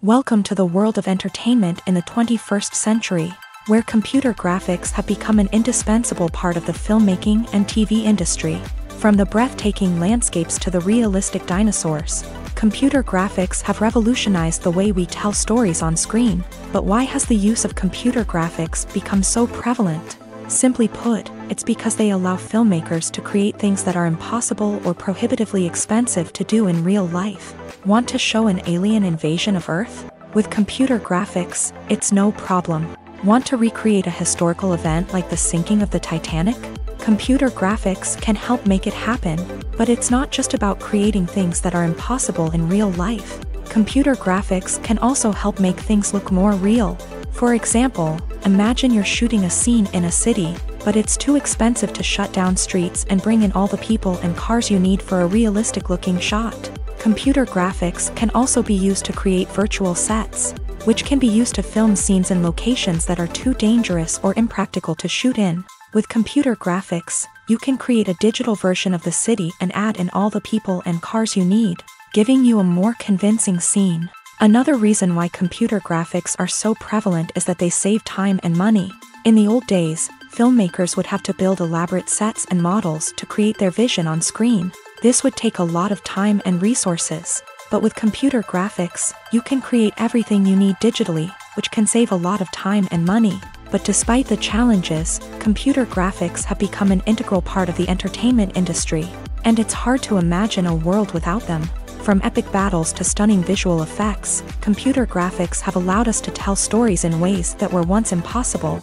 Welcome to the world of entertainment in the 21st century, where computer graphics have become an indispensable part of the filmmaking and TV industry. From the breathtaking landscapes to the realistic dinosaurs, computer graphics have revolutionized the way we tell stories on screen. But why has the use of computer graphics become so prevalent? Simply put, it's because they allow filmmakers to create things that are impossible or prohibitively expensive to do in real life. Want to show an alien invasion of Earth? With computer graphics, it's no problem. Want to recreate a historical event like the sinking of the Titanic? Computer graphics can help make it happen, but it's not just about creating things that are impossible in real life. Computer graphics can also help make things look more real. For example, imagine you're shooting a scene in a city, but it's too expensive to shut down streets and bring in all the people and cars you need for a realistic-looking shot. Computer graphics can also be used to create virtual sets, which can be used to film scenes in locations that are too dangerous or impractical to shoot in. With computer graphics, you can create a digital version of the city and add in all the people and cars you need, giving you a more convincing scene. Another reason why computer graphics are so prevalent is that they save time and money. In the old days, filmmakers would have to build elaborate sets and models to create their vision on screen. This would take a lot of time and resources. But with computer graphics, you can create everything you need digitally, which can save a lot of time and money. But despite the challenges, computer graphics have become an integral part of the entertainment industry, and it's hard to imagine a world without them. From epic battles to stunning visual effects, computer graphics have allowed us to tell stories in ways that were once impossible.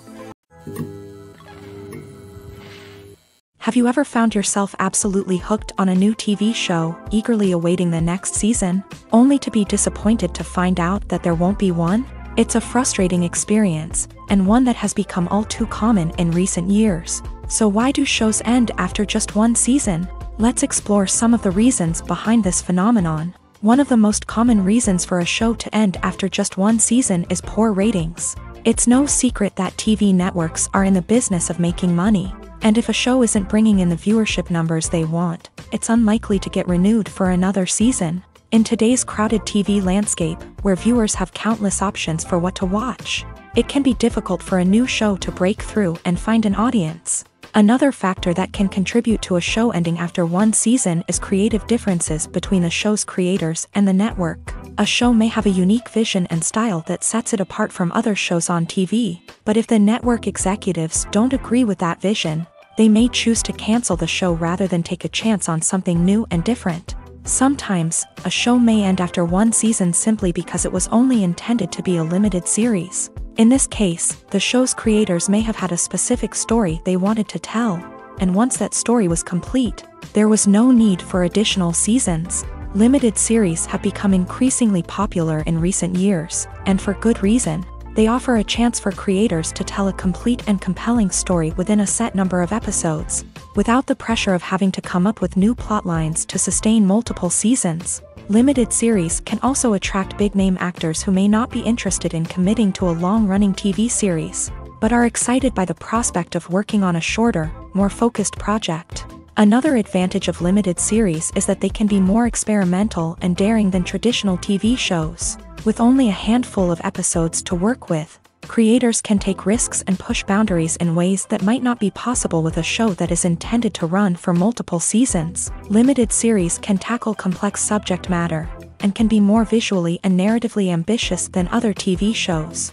Have you ever found yourself absolutely hooked on a new TV show, eagerly awaiting the next season, only to be disappointed to find out that there won't be one? It's a frustrating experience, and one that has become all too common in recent years. So why do shows end after just one season? Let's explore some of the reasons behind this phenomenon. One of the most common reasons for a show to end after just one season is poor ratings. It's no secret that TV networks are in the business of making money. And if a show isn't bringing in the viewership numbers they want, it's unlikely to get renewed for another season. In today's crowded TV landscape, where viewers have countless options for what to watch, it can be difficult for a new show to break through and find an audience. Another factor that can contribute to a show ending after one season is creative differences between the show's creators and the network. A show may have a unique vision and style that sets it apart from other shows on TV, but if the network executives don't agree with that vision, they may choose to cancel the show rather than take a chance on something new and different. Sometimes, a show may end after one season simply because it was only intended to be a limited series. In this case, the show's creators may have had a specific story they wanted to tell, and once that story was complete, there was no need for additional seasons. Limited series have become increasingly popular in recent years, and for good reason. They offer a chance for creators to tell a complete and compelling story within a set number of episodes, without the pressure of having to come up with new plotlines to sustain multiple seasons. Limited series can also attract big-name actors who may not be interested in committing to a long-running TV series, but are excited by the prospect of working on a shorter, more focused project. Another advantage of limited series is that they can be more experimental and daring than traditional TV shows. With only a handful of episodes to work with, creators can take risks and push boundaries in ways that might not be possible with a show that is intended to run for multiple seasons. Limited series can tackle complex subject matter, and can be more visually and narratively ambitious than other TV shows.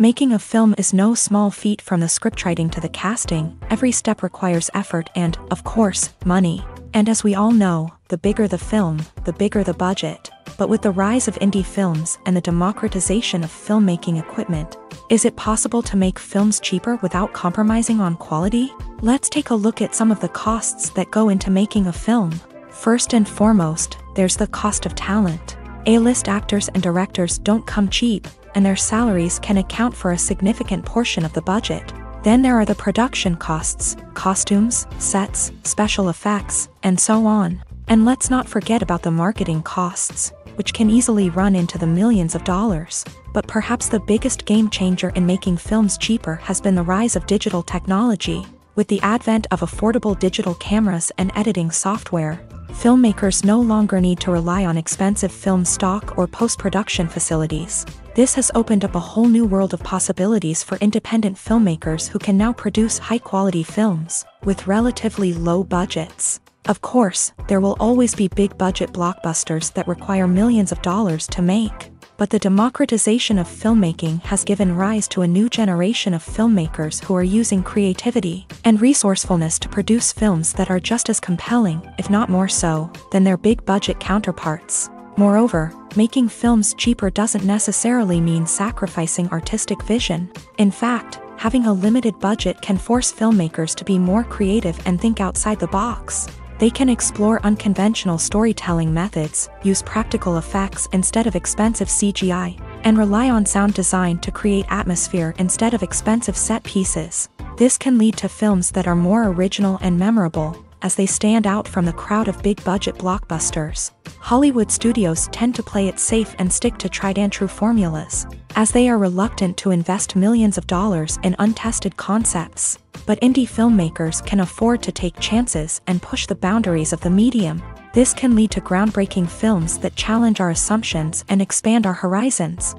Making a film is no small feat. From the scriptwriting to the casting, every step requires effort and, of course, money. And as we all know, the bigger the film, the bigger the budget. But with the rise of indie films and the democratization of filmmaking equipment, is it possible to make films cheaper without compromising on quality? Let's take a look at some of the costs that go into making a film. First and foremost, there's the cost of talent. A-list actors and directors don't come cheap, and their salaries can account for a significant portion of the budget. Then there are the production costs, costumes, sets, special effects, and so on. And let's not forget about the marketing costs, which can easily run into the millions of dollars. But perhaps the biggest game changer in making films cheaper has been the rise of digital technology. With the advent of affordable digital cameras and editing software, filmmakers no longer need to rely on expensive film stock or post-production facilities. This has opened up a whole new world of possibilities for independent filmmakers who can now produce high-quality films with relatively low budgets. Of course, there will always be big-budget blockbusters that require millions of dollars to make. But the democratization of filmmaking has given rise to a new generation of filmmakers who are using creativity and resourcefulness to produce films that are just as compelling, if not more so, than their big-budget counterparts. Moreover, making films cheaper doesn't necessarily mean sacrificing artistic vision. In fact, having a limited budget can force filmmakers to be more creative and think outside the box. They can explore unconventional storytelling methods, use practical effects instead of expensive CGI, and rely on sound design to create atmosphere instead of expensive set pieces. This can lead to films that are more original and memorable, as they stand out from the crowd of big-budget blockbusters. Hollywood studios tend to play it safe and stick to tried-and-true formulas, as they are reluctant to invest millions of dollars in untested concepts. But indie filmmakers can afford to take chances and push the boundaries of the medium. This can lead to groundbreaking films that challenge our assumptions and expand our horizons.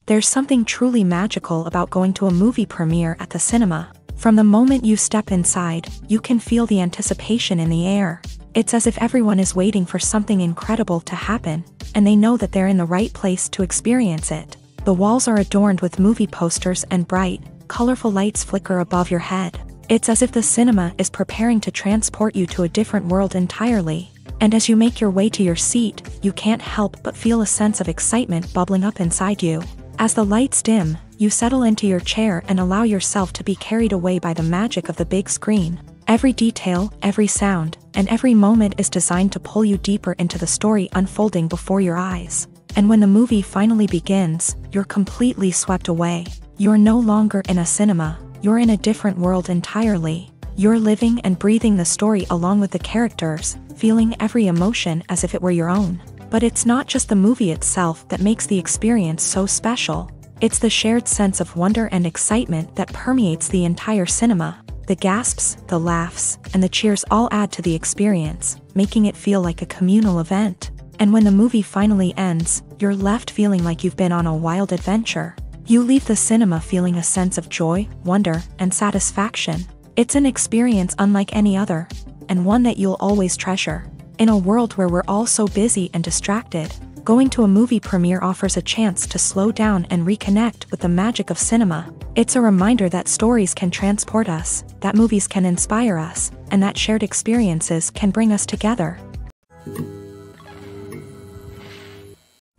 There's something truly magical about going to a movie premiere at the cinema. From the moment you step inside, you can feel the anticipation in the air. It's as if everyone is waiting for something incredible to happen, and they know that they're in the right place to experience it. The walls are adorned with movie posters and bright, colorful lights flicker above your head. It's as if the cinema is preparing to transport you to a different world entirely. And as you make your way to your seat, you can't help but feel a sense of excitement bubbling up inside you. As the lights dim, you settle into your chair and allow yourself to be carried away by the magic of the big screen. Every detail, every sound, and every moment is designed to pull you deeper into the story unfolding before your eyes. And when the movie finally begins, you're completely swept away. You're no longer in a cinema, you're in a different world entirely. You're living and breathing the story along with the characters, feeling every emotion as if it were your own. But it's not just the movie itself that makes the experience so special. It's the shared sense of wonder and excitement that permeates the entire cinema. The gasps, the laughs, and the cheers all add to the experience, making it feel like a communal event. And when the movie finally ends, you're left feeling like you've been on a wild adventure. You leave the cinema feeling a sense of joy, wonder, and satisfaction. It's an experience unlike any other, and one that you'll always treasure. In a world where we're all so busy and distracted, going to a movie premiere offers a chance to slow down and reconnect with the magic of cinema. It's a reminder that stories can transport us, that movies can inspire us, and that shared experiences can bring us together.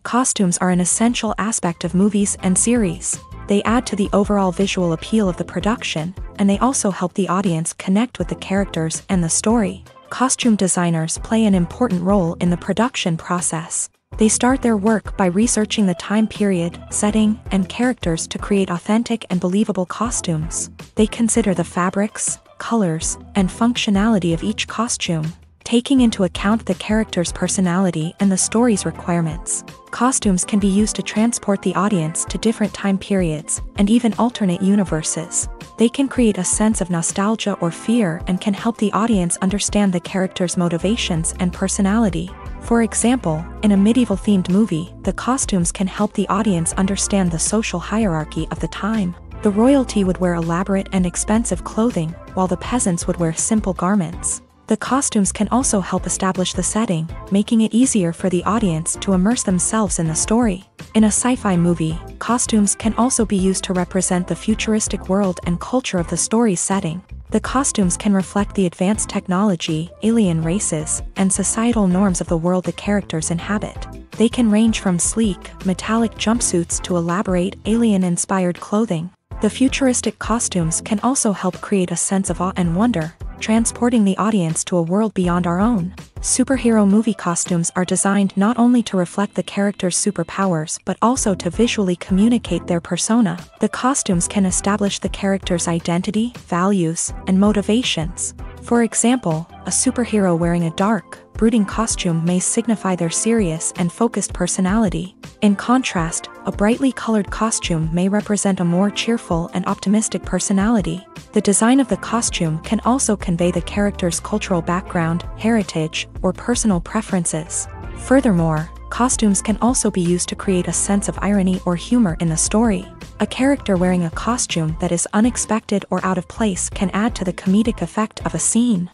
Costumes are an essential aspect of movies and series. They add to the overall visual appeal of the production, and they also help the audience connect with the characters and the story. Costume designers play an important role in the production process. They start their work by researching the time period, setting, and characters to create authentic and believable costumes. They consider the fabrics, colors, and functionality of each costume, taking into account the character's personality and the story's requirements. Costumes can be used to transport the audience to different time periods and even alternate universes. They can create a sense of nostalgia or fear and can help the audience understand the character's motivations and personality. For example, in a medieval-themed movie, the costumes can help the audience understand the social hierarchy of the time. The royalty would wear elaborate and expensive clothing, while the peasants would wear simple garments. The costumes can also help establish the setting, making it easier for the audience to immerse themselves in the story. In a sci-fi movie, costumes can also be used to represent the futuristic world and culture of the story's setting. The costumes can reflect the advanced technology, alien races, and societal norms of the world the characters inhabit. They can range from sleek, metallic jumpsuits to elaborate, alien-inspired clothing. The futuristic costumes can also help create a sense of awe and wonder, transporting the audience to a world beyond our own. Superhero movie costumes are designed not only to reflect the character's superpowers but also to visually communicate their persona. The costumes can establish the character's identity, values, and motivations. For example, a superhero wearing a dark, brooding costume may signify their serious and focused personality. In contrast, a brightly colored costume may represent a more cheerful and optimistic personality. The design of the costume can also convey the character's cultural background, heritage, or personal preferences. Furthermore, costumes can also be used to create a sense of irony or humor in the story. A character wearing a costume that is unexpected or out of place can add to the comedic effect of a scene.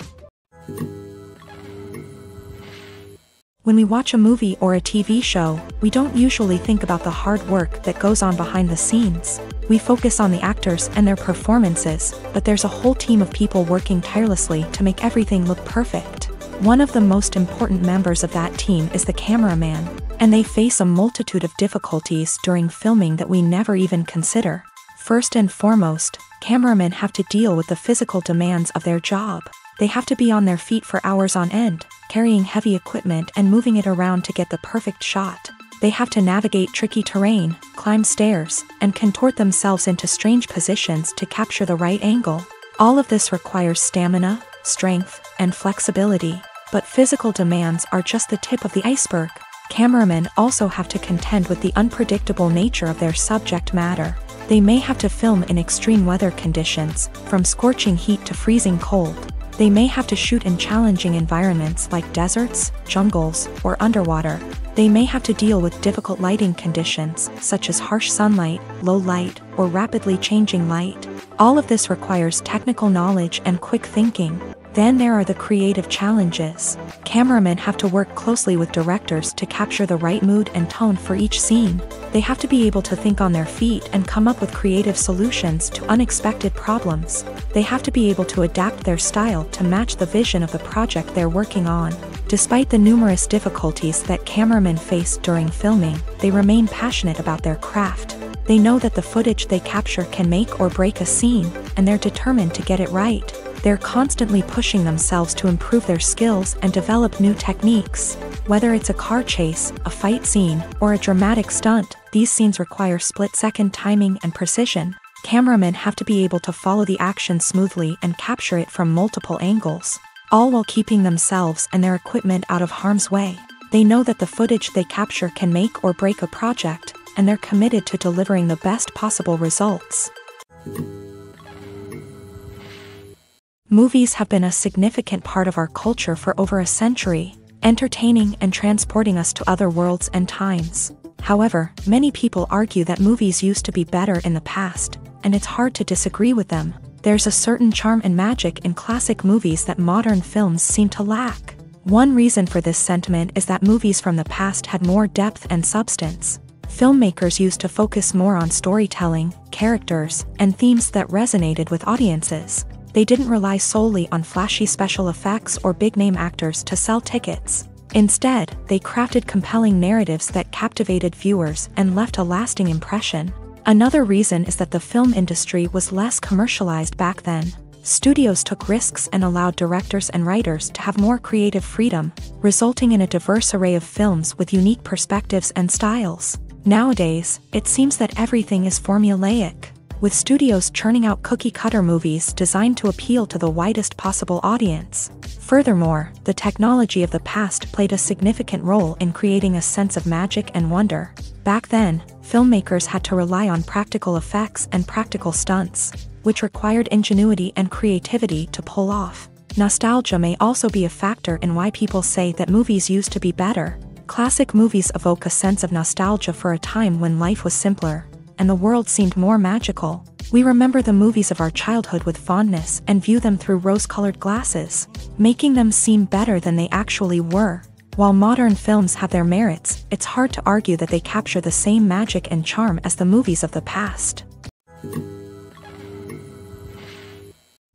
When we watch a movie or a TV show, we don't usually think about the hard work that goes on behind the scenes. We focus on the actors and their performances, but there's a whole team of people working tirelessly to make everything look perfect. One of the most important members of that team is the cameraman, and they face a multitude of difficulties during filming that we never even consider. First and foremost, cameramen have to deal with the physical demands of their job. They have to be on their feet for hours on end, carrying heavy equipment and moving it around to get the perfect shot. They have to navigate tricky terrain, climb stairs, and contort themselves into strange positions to capture the right angle. All of this requires stamina, strength, and flexibility. But physical demands are just the tip of the iceberg. Cameramen also have to contend with the unpredictable nature of their subject matter. They may have to film in extreme weather conditions, from scorching heat to freezing cold. They may have to shoot in challenging environments like deserts, jungles, or underwater. They may have to deal with difficult lighting conditions, such as harsh sunlight, low light, or rapidly changing light. All of this requires technical knowledge and quick thinking. Then there are the creative challenges. Cameramen have to work closely with directors to capture the right mood and tone for each scene. They have to be able to think on their feet and come up with creative solutions to unexpected problems. They have to be able to adapt their style to match the vision of the project they're working on. Despite the numerous difficulties that cameramen face during filming, they remain passionate about their craft. They know that the footage they capture can make or break a scene, and they're determined to get it right. They're constantly pushing themselves to improve their skills and develop new techniques. Whether it's a car chase, a fight scene, or a dramatic stunt, these scenes require split-second timing and precision. Cameramen have to be able to follow the action smoothly and capture it from multiple angles, all while keeping themselves and their equipment out of harm's way. They know that the footage they capture can make or break a project, and they're committed to delivering the best possible results. Movies have been a significant part of our culture for over a century, entertaining and transporting us to other worlds and times. However, many people argue that movies used to be better in the past, and it's hard to disagree with them. There's a certain charm and magic in classic movies that modern films seem to lack. One reason for this sentiment is that movies from the past had more depth and substance. Filmmakers used to focus more on storytelling, characters, and themes that resonated with audiences. They didn't rely solely on flashy special effects or big-name actors to sell tickets. Instead, they crafted compelling narratives that captivated viewers and left a lasting impression. Another reason is that the film industry was less commercialized back then. Studios took risks and allowed directors and writers to have more creative freedom, resulting in a diverse array of films with unique perspectives and styles. Nowadays, it seems that everything is formulaic, with studios churning out cookie-cutter movies designed to appeal to the widest possible audience. Furthermore, the technology of the past played a significant role in creating a sense of magic and wonder. Back then, filmmakers had to rely on practical effects and practical stunts, which required ingenuity and creativity to pull off. Nostalgia may also be a factor in why people say that movies used to be better. Classic movies evoke a sense of nostalgia for a time when life was simpler, and the world seemed more magical. We remember the movies of our childhood with fondness and view them through rose-colored glasses, making them seem better than they actually were. While modern films have their merits, it's hard to argue that they capture the same magic and charm as the movies of the past.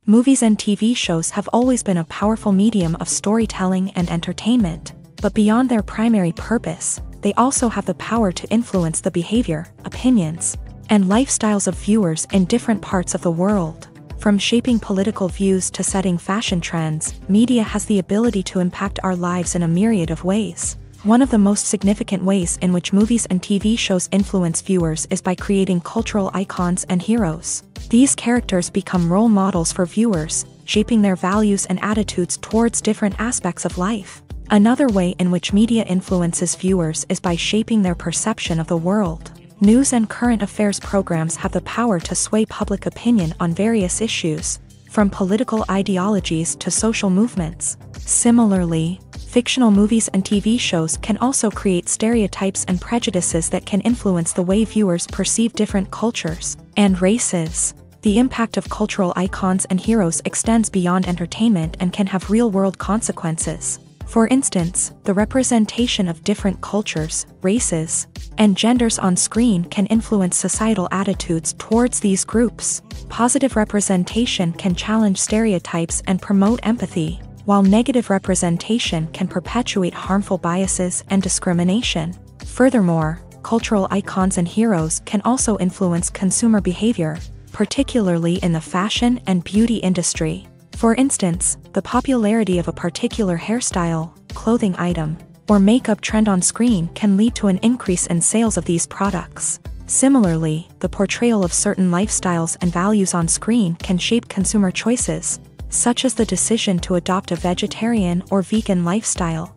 Movies and TV shows have always been a powerful medium of storytelling and entertainment, but beyond their primary purpose, they also have the power to influence the behavior, opinions, and lifestyles of viewers in different parts of the world. From shaping political views to setting fashion trends, media has the ability to impact our lives in a myriad of ways. One of the most significant ways in which movies and TV shows influence viewers is by creating cultural icons and heroes. These characters become role models for viewers, shaping their values and attitudes towards different aspects of life. Another way in which media influences viewers is by shaping their perception of the world. News and current affairs programs have the power to sway public opinion on various issues, from political ideologies to social movements. Similarly, fictional movies and TV shows can also create stereotypes and prejudices that can influence the way viewers perceive different cultures and races. The impact of cultural icons and heroes extends beyond entertainment and can have real-world consequences. For instance, the representation of different cultures, races, and genders on screen can influence societal attitudes towards these groups. Positive representation can challenge stereotypes and promote empathy, while negative representation can perpetuate harmful biases and discrimination. Furthermore, cultural icons and heroes can also influence consumer behavior, particularly in the fashion and beauty industry. For instance, the popularity of a particular hairstyle, clothing item, or makeup trend on screen can lead to an increase in sales of these products. Similarly, the portrayal of certain lifestyles and values on screen can shape consumer choices, such as the decision to adopt a vegetarian or vegan lifestyle.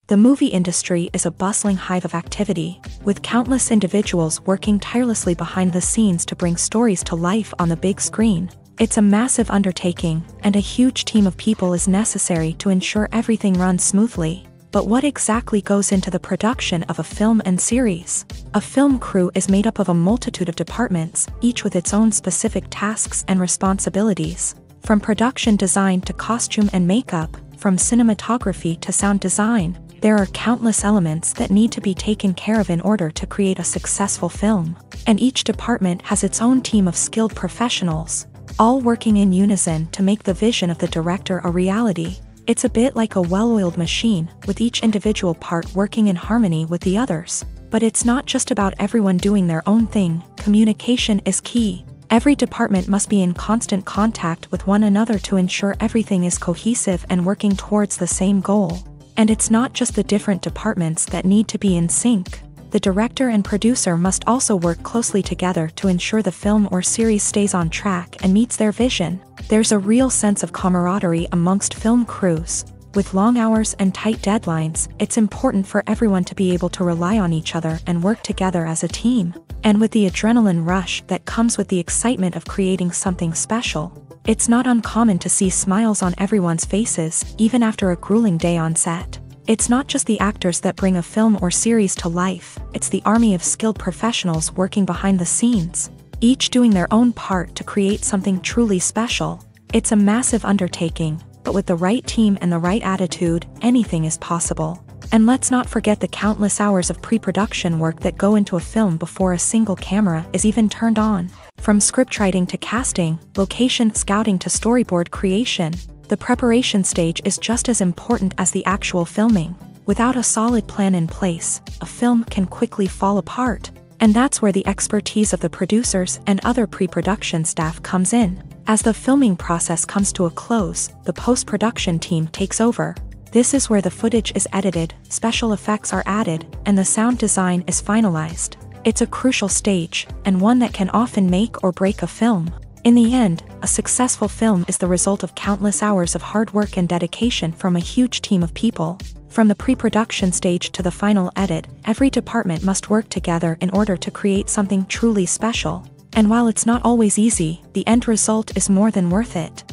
The movie industry is a bustling hive of activity, with countless individuals working tirelessly behind the scenes to bring stories to life on the big screen. It's a massive undertaking, and a huge team of people is necessary to ensure everything runs smoothly. But what exactly goes into the production of a film and series? A film crew is made up of a multitude of departments, each with its own specific tasks and responsibilities. From production design to costume and makeup, from cinematography to sound design, there are countless elements that need to be taken care of in order to create a successful film. And each department has its own team of skilled professionals, all working in unison to make the vision of the director a reality. It's a bit like a well-oiled machine, with each individual part working in harmony with the others. But it's not just about everyone doing their own thing. Communication is key. Every department must be in constant contact with one another to ensure everything is cohesive and working towards the same goal. And it's not just the different departments that need to be in sync. The director and producer must also work closely together to ensure the film or series stays on track and meets their vision. There's a real sense of camaraderie amongst film crews. With long hours and tight deadlines, it's important for everyone to be able to rely on each other and work together as a team. And with the adrenaline rush that comes with the excitement of creating something special, it's not uncommon to see smiles on everyone's faces, even after a grueling day on set. It's not just the actors that bring a film or series to life, it's the army of skilled professionals working behind the scenes, each doing their own part to create something truly special. It's a massive undertaking, but with the right team and the right attitude, anything is possible. And let's not forget the countless hours of pre-production work that go into a film before a single camera is even turned on. From scriptwriting to casting, location scouting to storyboard creation, the preparation stage is just as important as the actual filming. Without a solid plan in place, a film can quickly fall apart. And that's where the expertise of the producers and other pre-production staff comes in. As the filming process comes to a close, the post-production team takes over. This is where the footage is edited, special effects are added, and the sound design is finalized. It's a crucial stage, and one that can often make or break a film. In the end, a successful film is the result of countless hours of hard work and dedication from a huge team of people. From the pre-production stage to the final edit, every department must work together in order to create something truly special. And while it's not always easy, the end result is more than worth it.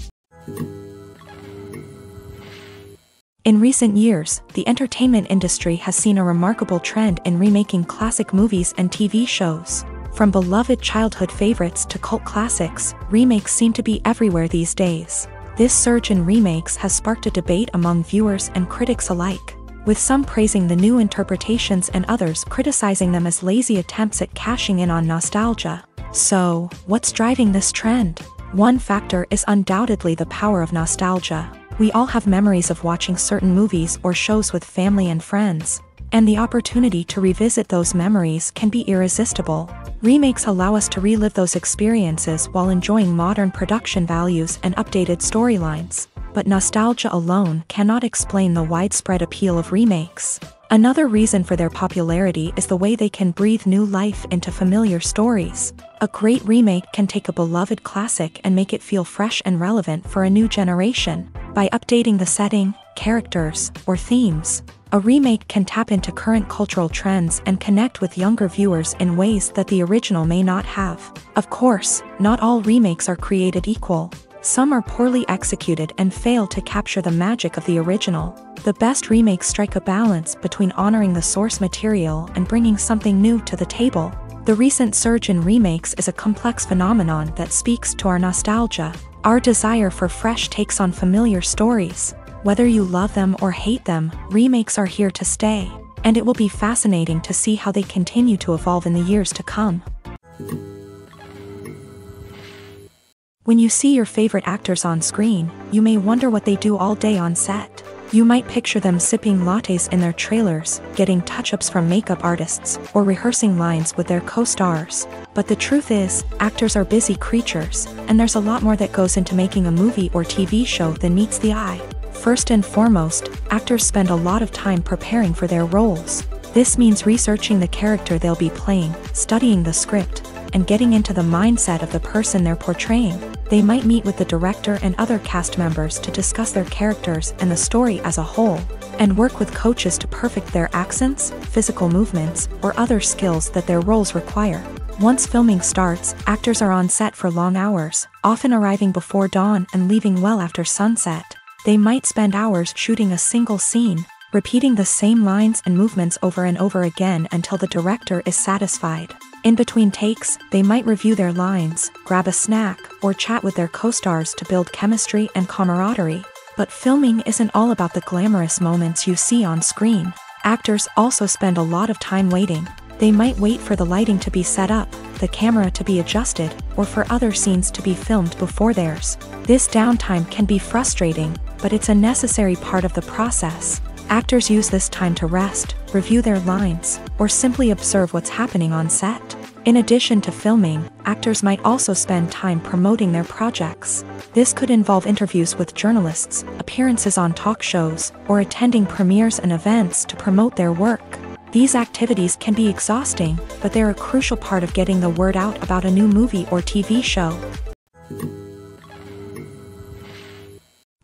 In recent years, the entertainment industry has seen a remarkable trend in remaking classic movies and TV shows. From beloved childhood favorites to cult classics, remakes seem to be everywhere these days. This surge in remakes has sparked a debate among viewers and critics alike, with some praising the new interpretations and others criticizing them as lazy attempts at cashing in on nostalgia. So, what's driving this trend? One factor is undoubtedly the power of nostalgia. We all have memories of watching certain movies or shows with family and friends, and the opportunity to revisit those memories can be irresistible. Remakes allow us to relive those experiences while enjoying modern production values and updated storylines. But nostalgia alone cannot explain the widespread appeal of remakes. Another reason for their popularity is the way they can breathe new life into familiar stories. A great remake can take a beloved classic and make it feel fresh and relevant for a new generation. By updating the setting, characters, or themes, a remake can tap into current cultural trends and connect with younger viewers in ways that the original may not have. Of course, not all remakes are created equal. Some are poorly executed and fail to capture the magic of the original. The best remakes strike a balance between honoring the source material and bringing something new to the table. The recent surge in remakes is a complex phenomenon that speaks to our nostalgia, our desire for fresh takes on familiar stories. Whether you love them or hate them, remakes are here to stay, and it will be fascinating to see how they continue to evolve in the years to come. When you see your favorite actors on screen, you may wonder what they do all day on set. You might picture them sipping lattes in their trailers, getting touch-ups from makeup artists, or rehearsing lines with their co-stars. But the truth is, actors are busy creatures, and there's a lot more that goes into making a movie or TV show than meets the eye. First and foremost, actors spend a lot of time preparing for their roles. This means researching the character they'll be playing, studying the script, and getting into the mindset of the person they're portraying. They might meet with the director and other cast members to discuss their characters and the story as a whole, and work with coaches to perfect their accents, physical movements, or other skills that their roles require. Once filming starts, actors are on set for long hours, often arriving before dawn and leaving well after sunset. They might spend hours shooting a single scene, repeating the same lines and movements over and over again until the director is satisfied. In between takes, they might review their lines, grab a snack, or chat with their co-stars to build chemistry and camaraderie. But filming isn't all about the glamorous moments you see on screen. Actors also spend a lot of time waiting. They might wait for the lighting to be set up, the camera to be adjusted, or for other scenes to be filmed before theirs. This downtime can be frustrating, but it's a necessary part of the process. Actors use this time to rest, review their lines, or simply observe what's happening on set. In addition to filming, actors might also spend time promoting their projects. This could involve interviews with journalists, appearances on talk shows, or attending premieres and events to promote their work. These activities can be exhausting, but they're a crucial part of getting the word out about a new movie or TV show.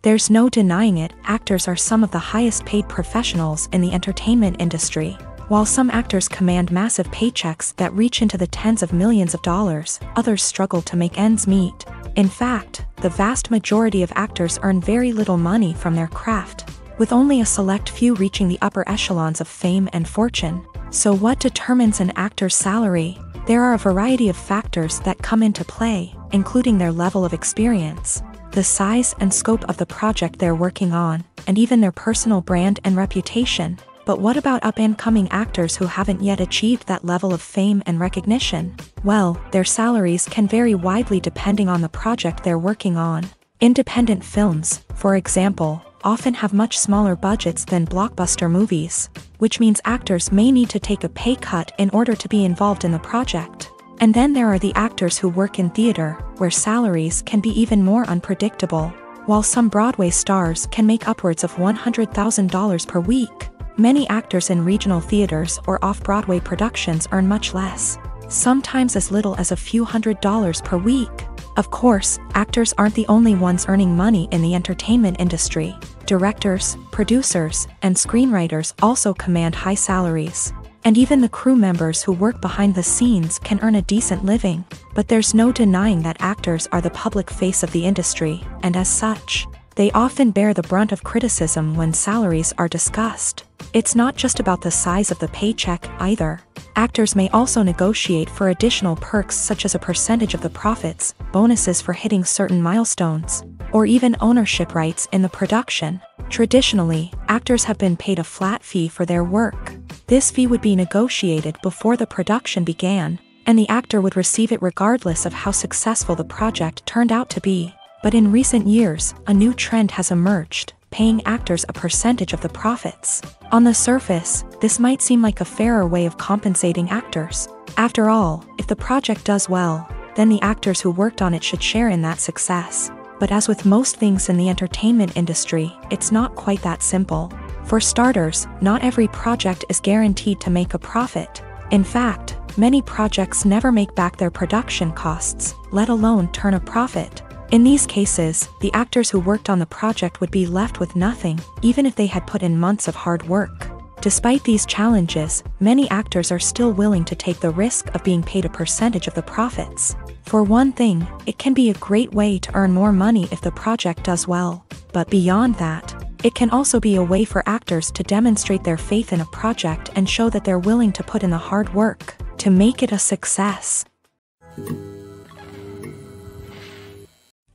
There's no denying it, actors are some of the highest paid professionals in the entertainment industry. While some actors command massive paychecks that reach into the tens of millions of dollars, others struggle to make ends meet. In fact, the vast majority of actors earn very little money from their craft, with only a select few reaching the upper echelons of fame and fortune. So what determines an actor's salary? There are a variety of factors that come into play, including their level of experience, the size and scope of the project they're working on, and even their personal brand and reputation. But what about up-and-coming actors who haven't yet achieved that level of fame and recognition? Well, their salaries can vary widely depending on the project they're working on. Independent films, for example, often have much smaller budgets than blockbuster movies, which means actors may need to take a pay cut in order to be involved in the project. And then there are the actors who work in theater, where salaries can be even more unpredictable. While some Broadway stars can make upwards of $100,000 per week, many actors in regional theaters or off-Broadway productions earn much less, sometimes as little as a few $100s per week. Of course, actors aren't the only ones earning money in the entertainment industry. Directors, producers, and screenwriters also command high salaries. And even the crew members who work behind the scenes can earn a decent living. But there's no denying that actors are the public face of the industry, and as such, They often bear the brunt of criticism when salaries are discussed. It's not just about the size of the paycheck, either. Actors may also negotiate for additional perks such as a percentage of the profits, bonuses for hitting certain milestones, or even ownership rights in the production. Traditionally, actors have been paid a flat fee for their work. This fee would be negotiated before the production began, and the actor would receive it regardless of how successful the project turned out to be. But in recent years, a new trend has emerged, paying actors a percentage of the profits. On the surface, this might seem like a fairer way of compensating actors. After all, if the project does well, then the actors who worked on it should share in that success. But as with most things in the entertainment industry, it's not quite that simple. For starters, not every project is guaranteed to make a profit. In fact, many projects never make back their production costs, let alone turn a profit. In these cases, the actors who worked on the project would be left with nothing, even if they had put in months of hard work. Despite these challenges, many actors are still willing to take the risk of being paid a percentage of the profits. For one thing, it can be a great way to earn more money if the project does well. But beyond that, it can also be a way for actors to demonstrate their faith in a project and show that they're willing to put in the hard work to make it a success.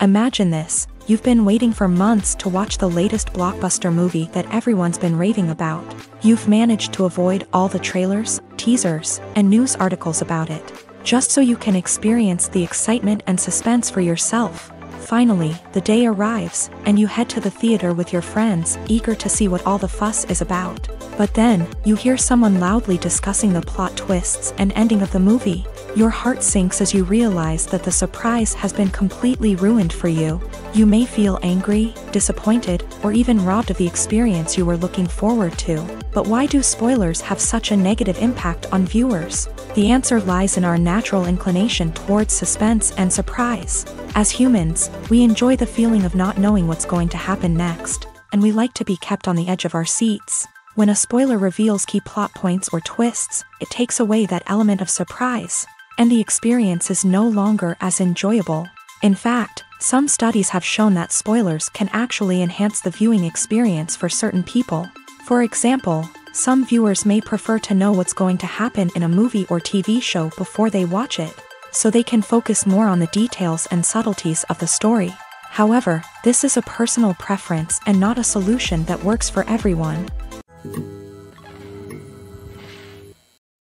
Imagine this: you've been waiting for months to watch the latest blockbuster movie that everyone's been raving about. You've managed to avoid all the trailers, teasers, and news articles about it, just so you can experience the excitement and suspense for yourself. Finally, the day arrives, and you head to the theater with your friends, eager to see what all the fuss is about. But then, you hear someone loudly discussing the plot twists and ending of the movie. Your heart sinks as you realize that the surprise has been completely ruined for you. You may feel angry, disappointed, or even robbed of the experience you were looking forward to. But why do spoilers have such a negative impact on viewers? The answer lies in our natural inclination towards suspense and surprise. As humans, we enjoy the feeling of not knowing what's going to happen next, and we like to be kept on the edge of our seats. When a spoiler reveals key plot points or twists, it takes away that element of surprise, and the experience is no longer as enjoyable. In fact, some studies have shown that spoilers can actually enhance the viewing experience for certain people. For example, some viewers may prefer to know what's going to happen in a movie or TV show before they watch it, so they can focus more on the details and subtleties of the story. However, this is a personal preference and not a solution that works for everyone.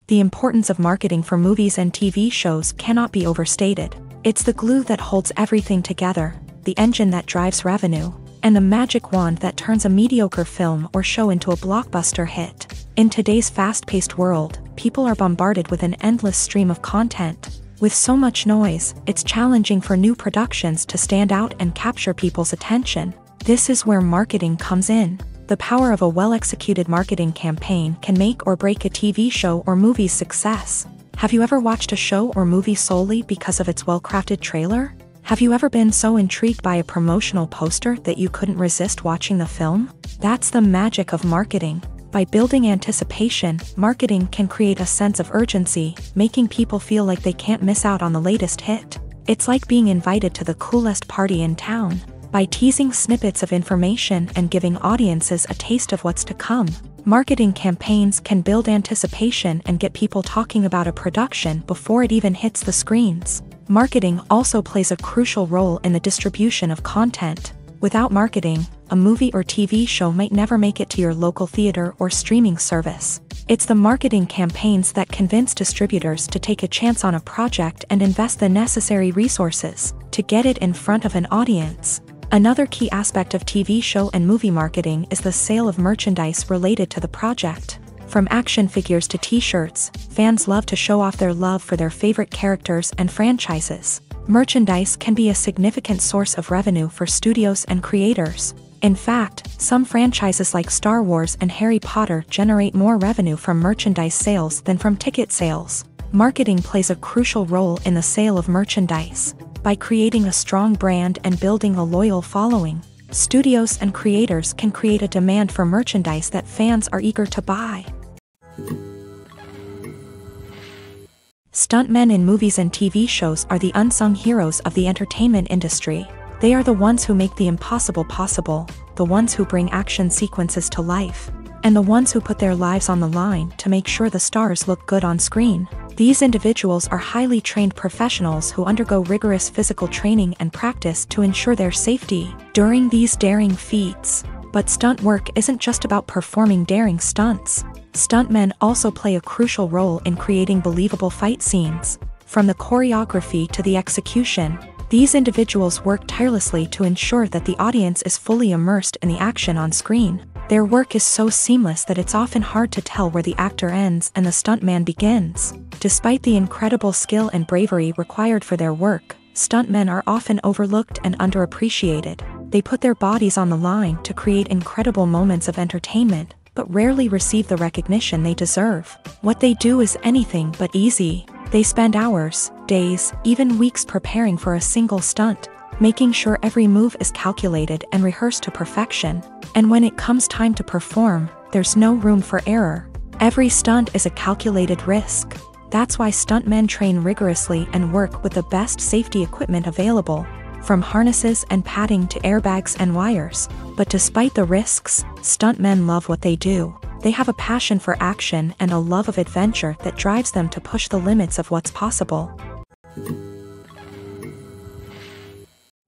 The importance of marketing for movies and TV shows cannot be overstated. It's the glue that holds everything together, the engine that drives revenue, and the magic wand that turns a mediocre film or show into a blockbuster hit. In today's fast-paced world, people are bombarded with an endless stream of content. With so much noise, it's challenging for new productions to stand out and capture people's attention. This is where marketing comes in. The power of a well-executed marketing campaign can make or break a TV show or movie's success. Have you ever watched a show or movie solely because of its well-crafted trailer? Have you ever been so intrigued by a promotional poster that you couldn't resist watching the film? That's the magic of marketing. By building anticipation, marketing can create a sense of urgency, making people feel like they can't miss out on the latest hit. It's like being invited to the coolest party in town. By teasing snippets of information and giving audiences a taste of what's to come, marketing campaigns can build anticipation and get people talking about a production before it even hits the screens. Marketing also plays a crucial role in the distribution of content. Without marketing, a movie or TV show might never make it to your local theater or streaming service. It's the marketing campaigns that convince distributors to take a chance on a project and invest the necessary resources to get it in front of an audience. Another key aspect of TV show and movie marketing is the sale of merchandise related to the project. From action figures to t-shirts, fans love to show off their love for their favorite characters and franchises. Merchandise can be a significant source of revenue for studios and creators. In fact, some franchises like Star Wars and Harry Potter generate more revenue from merchandise sales than from ticket sales. Marketing plays a crucial role in the sale of merchandise. By creating a strong brand and building a loyal following, studios and creators can create a demand for merchandise that fans are eager to buy. Stuntmen in movies and TV shows are the unsung heroes of the entertainment industry. They are the ones who make the impossible possible, the ones who bring action sequences to life, and the ones who put their lives on the line to make sure the stars look good on screen. These individuals are highly trained professionals who undergo rigorous physical training and practice to ensure their safety during these daring feats. But stunt work isn't just about performing daring stunts. Stuntmen also play a crucial role in creating believable fight scenes. From the choreography to the execution, these individuals work tirelessly to ensure that the audience is fully immersed in the action on screen. Their work is so seamless that it's often hard to tell where the actor ends and the stuntman begins. Despite the incredible skill and bravery required for their work, stuntmen are often overlooked and underappreciated. They put their bodies on the line to create incredible moments of entertainment, but rarely receive the recognition they deserve. What they do is anything but easy. They spend hours, days, even weeks preparing for a single stunt, making sure every move is calculated and rehearsed to perfection. And when it comes time to perform, there's no room for error. Every stunt is a calculated risk. That's why stuntmen train rigorously and work with the best safety equipment available, from harnesses and padding to airbags and wires. But despite the risks, stuntmen love what they do. They have a passion for action and a love of adventure that drives them to push the limits of what's possible.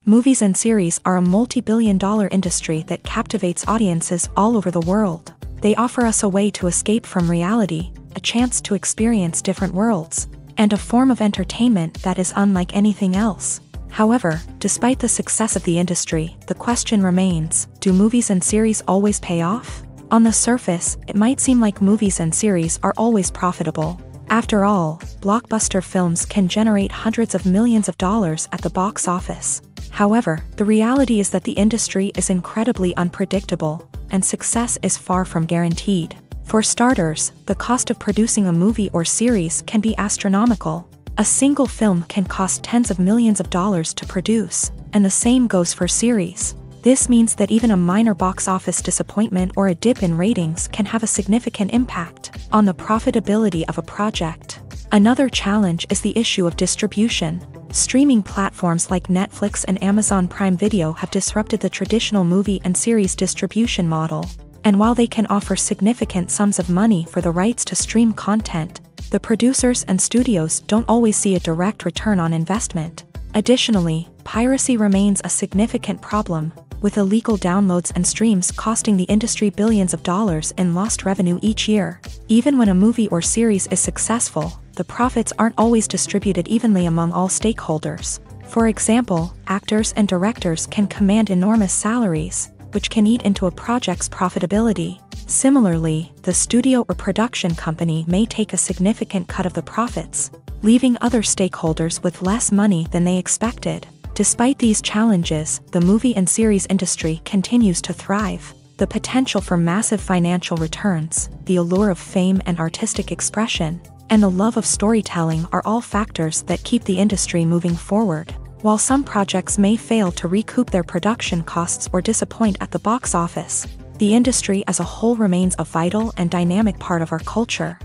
Movies and series are a multi-billion-dollar industry that captivates audiences all over the world. They offer us a way to escape from reality, a chance to experience different worlds, and a form of entertainment that is unlike anything else. However, despite the success of the industry, the question remains, do movies and series always pay off? On the surface, it might seem like movies and series are always profitable. After all, blockbuster films can generate hundreds of millions of dollars at the box office. However, the reality is that the industry is incredibly unpredictable, and success is far from guaranteed. For starters, the cost of producing a movie or series can be astronomical. A single film can cost tens of millions of dollars to produce, and the same goes for series. This means that even a minor box office disappointment or a dip in ratings can have a significant impact on the profitability of a project. Another challenge is the issue of distribution. Streaming platforms like Netflix and Amazon Prime Video have disrupted the traditional movie and series distribution model. And while they can offer significant sums of money for the rights to stream content, the producers and studios don't always see a direct return on investment. Additionally, piracy remains a significant problem, with illegal downloads and streams costing the industry billions of dollars in lost revenue each year. Even when a movie or series is successful, the profits aren't always distributed evenly among all stakeholders. For example, actors and directors can command enormous salaries, which can eat into a project's profitability. Similarly, the studio or production company may take a significant cut of the profits, leaving other stakeholders with less money than they expected. Despite these challenges, the movie and series industry continues to thrive. The potential for massive financial returns, the allure of fame and artistic expression, and the love of storytelling are all factors that keep the industry moving forward. While some projects may fail to recoup their production costs or disappoint at the box office, the industry as a whole remains a vital and dynamic part of our culture.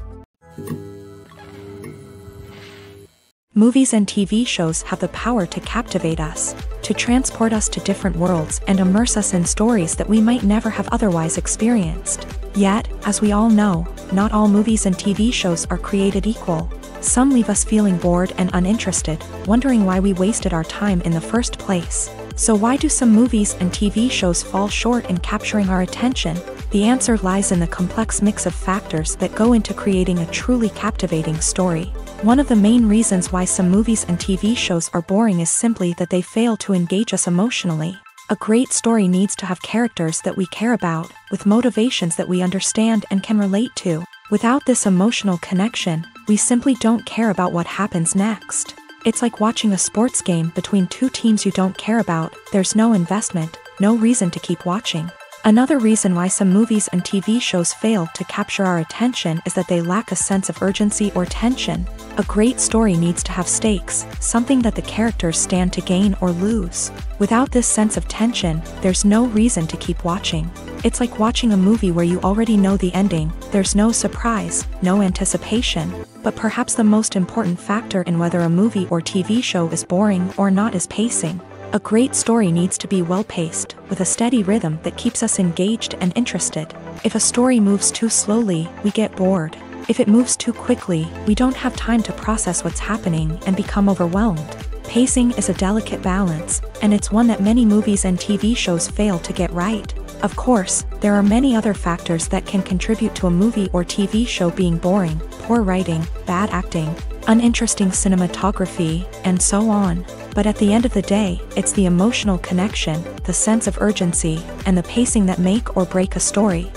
Movies and TV shows have the power to captivate us, to transport us to different worlds and immerse us in stories that we might never have otherwise experienced. Yet, as we all know, not all movies and TV shows are created equal. Some leave us feeling bored and uninterested, wondering why we wasted our time in the first place. So why do some movies and TV shows fall short in capturing our attention? The answer lies in the complex mix of factors that go into creating a truly captivating story. One of the main reasons why some movies and TV shows are boring is simply that they fail to engage us emotionally. A great story needs to have characters that we care about, with motivations that we understand and can relate to. Without this emotional connection, we simply don't care about what happens next. It's like watching a sports game between two teams you don't care about. There's no investment, no reason to keep watching. Another reason why some movies and TV shows fail to capture our attention is that they lack a sense of urgency or tension. A great story needs to have stakes, something that the characters stand to gain or lose. Without this sense of tension, there's no reason to keep watching. It's like watching a movie where you already know the ending. There's no surprise, no anticipation. But perhaps the most important factor in whether a movie or TV show is boring or not is pacing. A great story needs to be well-paced, with a steady rhythm that keeps us engaged and interested. If a story moves too slowly, we get bored. If it moves too quickly, we don't have time to process what's happening and become overwhelmed. Pacing is a delicate balance, and it's one that many movies and TV shows fail to get right. Of course, there are many other factors that can contribute to a movie or TV show being boring: poor writing, bad acting, uninteresting cinematography, and so on. But at the end of the day, it's the emotional connection, the sense of urgency, and the pacing that make or break a story.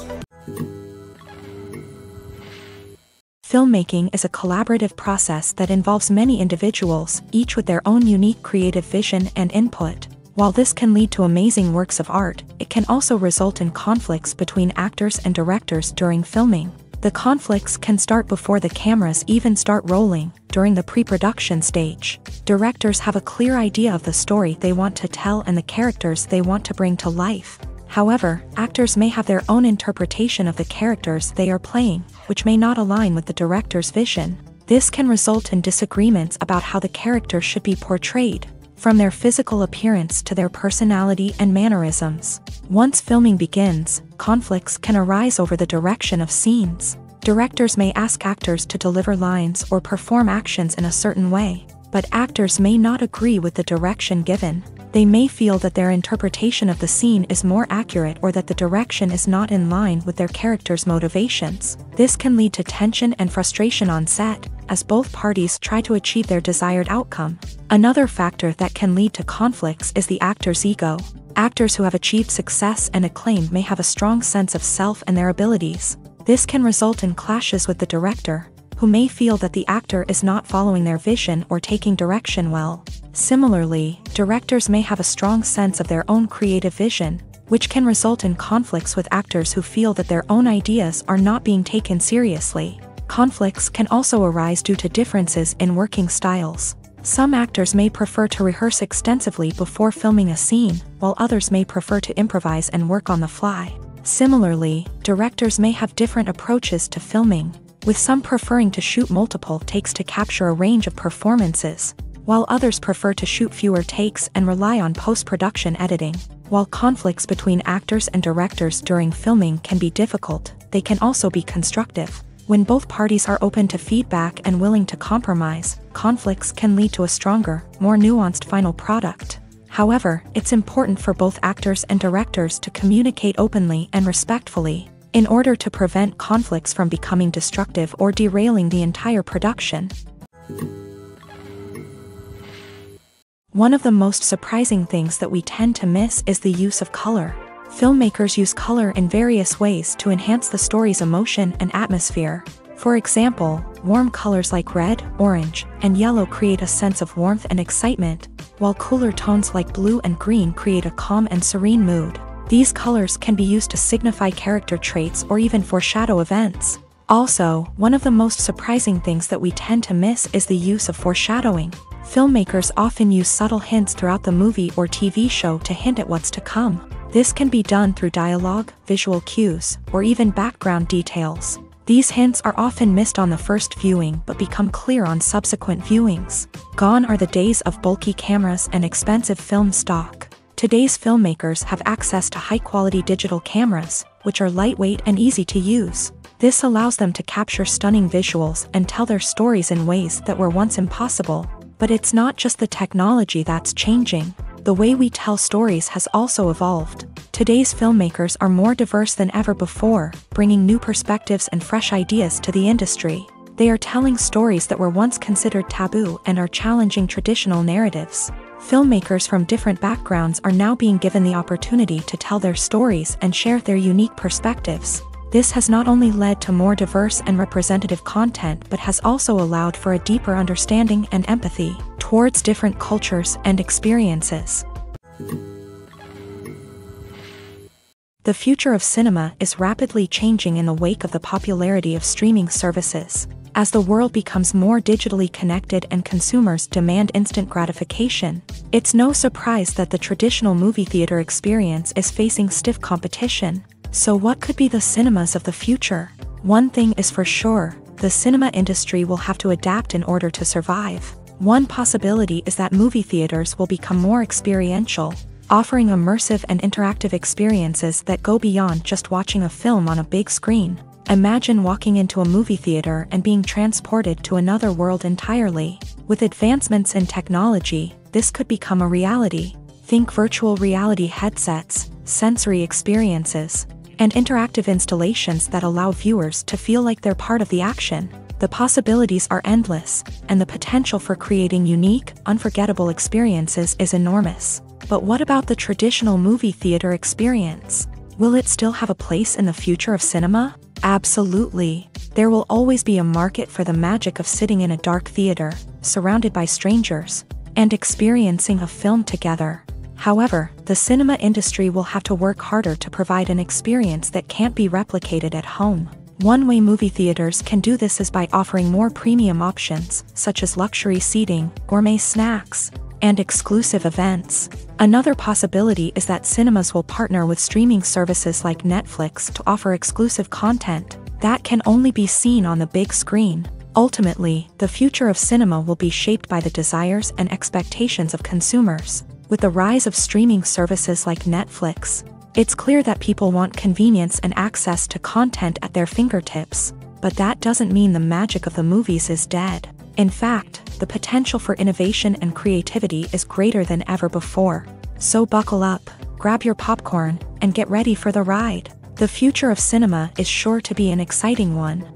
Filmmaking is a collaborative process that involves many individuals, each with their own unique creative vision and input. While this can lead to amazing works of art, it can also result in conflicts between actors and directors during filming. The conflicts can start before the cameras even start rolling, during the pre-production stage. Directors have a clear idea of the story they want to tell and the characters they want to bring to life. However, actors may have their own interpretation of the characters they are playing, which may not align with the director's vision. This can result in disagreements about how the character should be portrayed, from their physical appearance to their personality and mannerisms. Once filming begins, conflicts can arise over the direction of scenes. Directors may ask actors to deliver lines or perform actions in a certain way, but actors may not agree with the direction given. They may feel that their interpretation of the scene is more accurate or that the direction is not in line with their character's motivations. This can lead to tension and frustration on set, as both parties try to achieve their desired outcome. Another factor that can lead to conflicts is the actor's ego. Actors who have achieved success and acclaim may have a strong sense of self and their abilities. This can result in clashes with the director, who may feel that the actor is not following their vision or taking direction well. Similarly, directors may have a strong sense of their own creative vision, which can result in conflicts with actors who feel that their own ideas are not being taken seriously. Conflicts can also arise due to differences in working styles. Some actors may prefer to rehearse extensively before filming a scene, while others may prefer to improvise and work on the fly. Similarly, directors may have different approaches to filming, with some preferring to shoot multiple takes to capture a range of performances, while others prefer to shoot fewer takes and rely on post-production editing. While conflicts between actors and directors during filming can be difficult, they can also be constructive. When both parties are open to feedback and willing to compromise, conflicts can lead to a stronger, more nuanced final product. However, it's important for both actors and directors to communicate openly and respectfully, in order to prevent conflicts from becoming destructive or derailing the entire production. One of the most surprising things that we tend to miss is the use of color. Filmmakers use color in various ways to enhance the story's emotion and atmosphere. For example, warm colors like red, orange, and yellow create a sense of warmth and excitement, while cooler tones like blue and green create a calm and serene mood. These colors can be used to signify character traits or even foreshadow events. Also, one of the most surprising things that we tend to miss is the use of foreshadowing. Filmmakers often use subtle hints throughout the movie or TV show to hint at what's to come. This can be done through dialogue, visual cues, or even background details. These hints are often missed on the first viewing but become clear on subsequent viewings. Gone are the days of bulky cameras and expensive film stock. Today's filmmakers have access to high-quality digital cameras, which are lightweight and easy to use. This allows them to capture stunning visuals and tell their stories in ways that were once impossible. But it's not just the technology that's changing. The way we tell stories has also evolved. Today's filmmakers are more diverse than ever before, bringing new perspectives and fresh ideas to the industry. They are telling stories that were once considered taboo and are challenging traditional narratives. Filmmakers from different backgrounds are now being given the opportunity to tell their stories and share their unique perspectives. This has not only led to more diverse and representative content but has also allowed for a deeper understanding and empathy towards different cultures and experiences. The future of cinema is rapidly changing in the wake of the popularity of streaming services. As the world becomes more digitally connected and consumers demand instant gratification, it's no surprise that the traditional movie theater experience is facing stiff competition. So what could be the cinemas of the future? One thing is for sure, the cinema industry will have to adapt in order to survive. One possibility is that movie theaters will become more experiential, offering immersive and interactive experiences that go beyond just watching a film on a big screen. Imagine walking into a movie theater and being transported to another world entirely. With advancements in technology, this could become a reality. Think virtual reality headsets, sensory experiences, and interactive installations that allow viewers to feel like they're part of the action. The possibilities are endless, and the potential for creating unique, unforgettable experiences is enormous. But what about the traditional movie theater experience? Will it still have a place in the future of cinema? Absolutely. There will always be a market for the magic of sitting in a dark theater, surrounded by strangers, and experiencing a film together. However, the cinema industry will have to work harder to provide an experience that can't be replicated at home. One way movie theaters can do this is by offering more premium options, such as luxury seating, gourmet snacks, and exclusive events. Another possibility is that cinemas will partner with streaming services like Netflix to offer exclusive content that can only be seen on the big screen. Ultimately, the future of cinema will be shaped by the desires and expectations of consumers. With the rise of streaming services like Netflix, it's clear that people want convenience and access to content at their fingertips. But that doesn't mean the magic of the movies is dead. In fact, the potential for innovation and creativity is greater than ever before. So buckle up, grab your popcorn, and get ready for the ride. The future of cinema is sure to be an exciting one.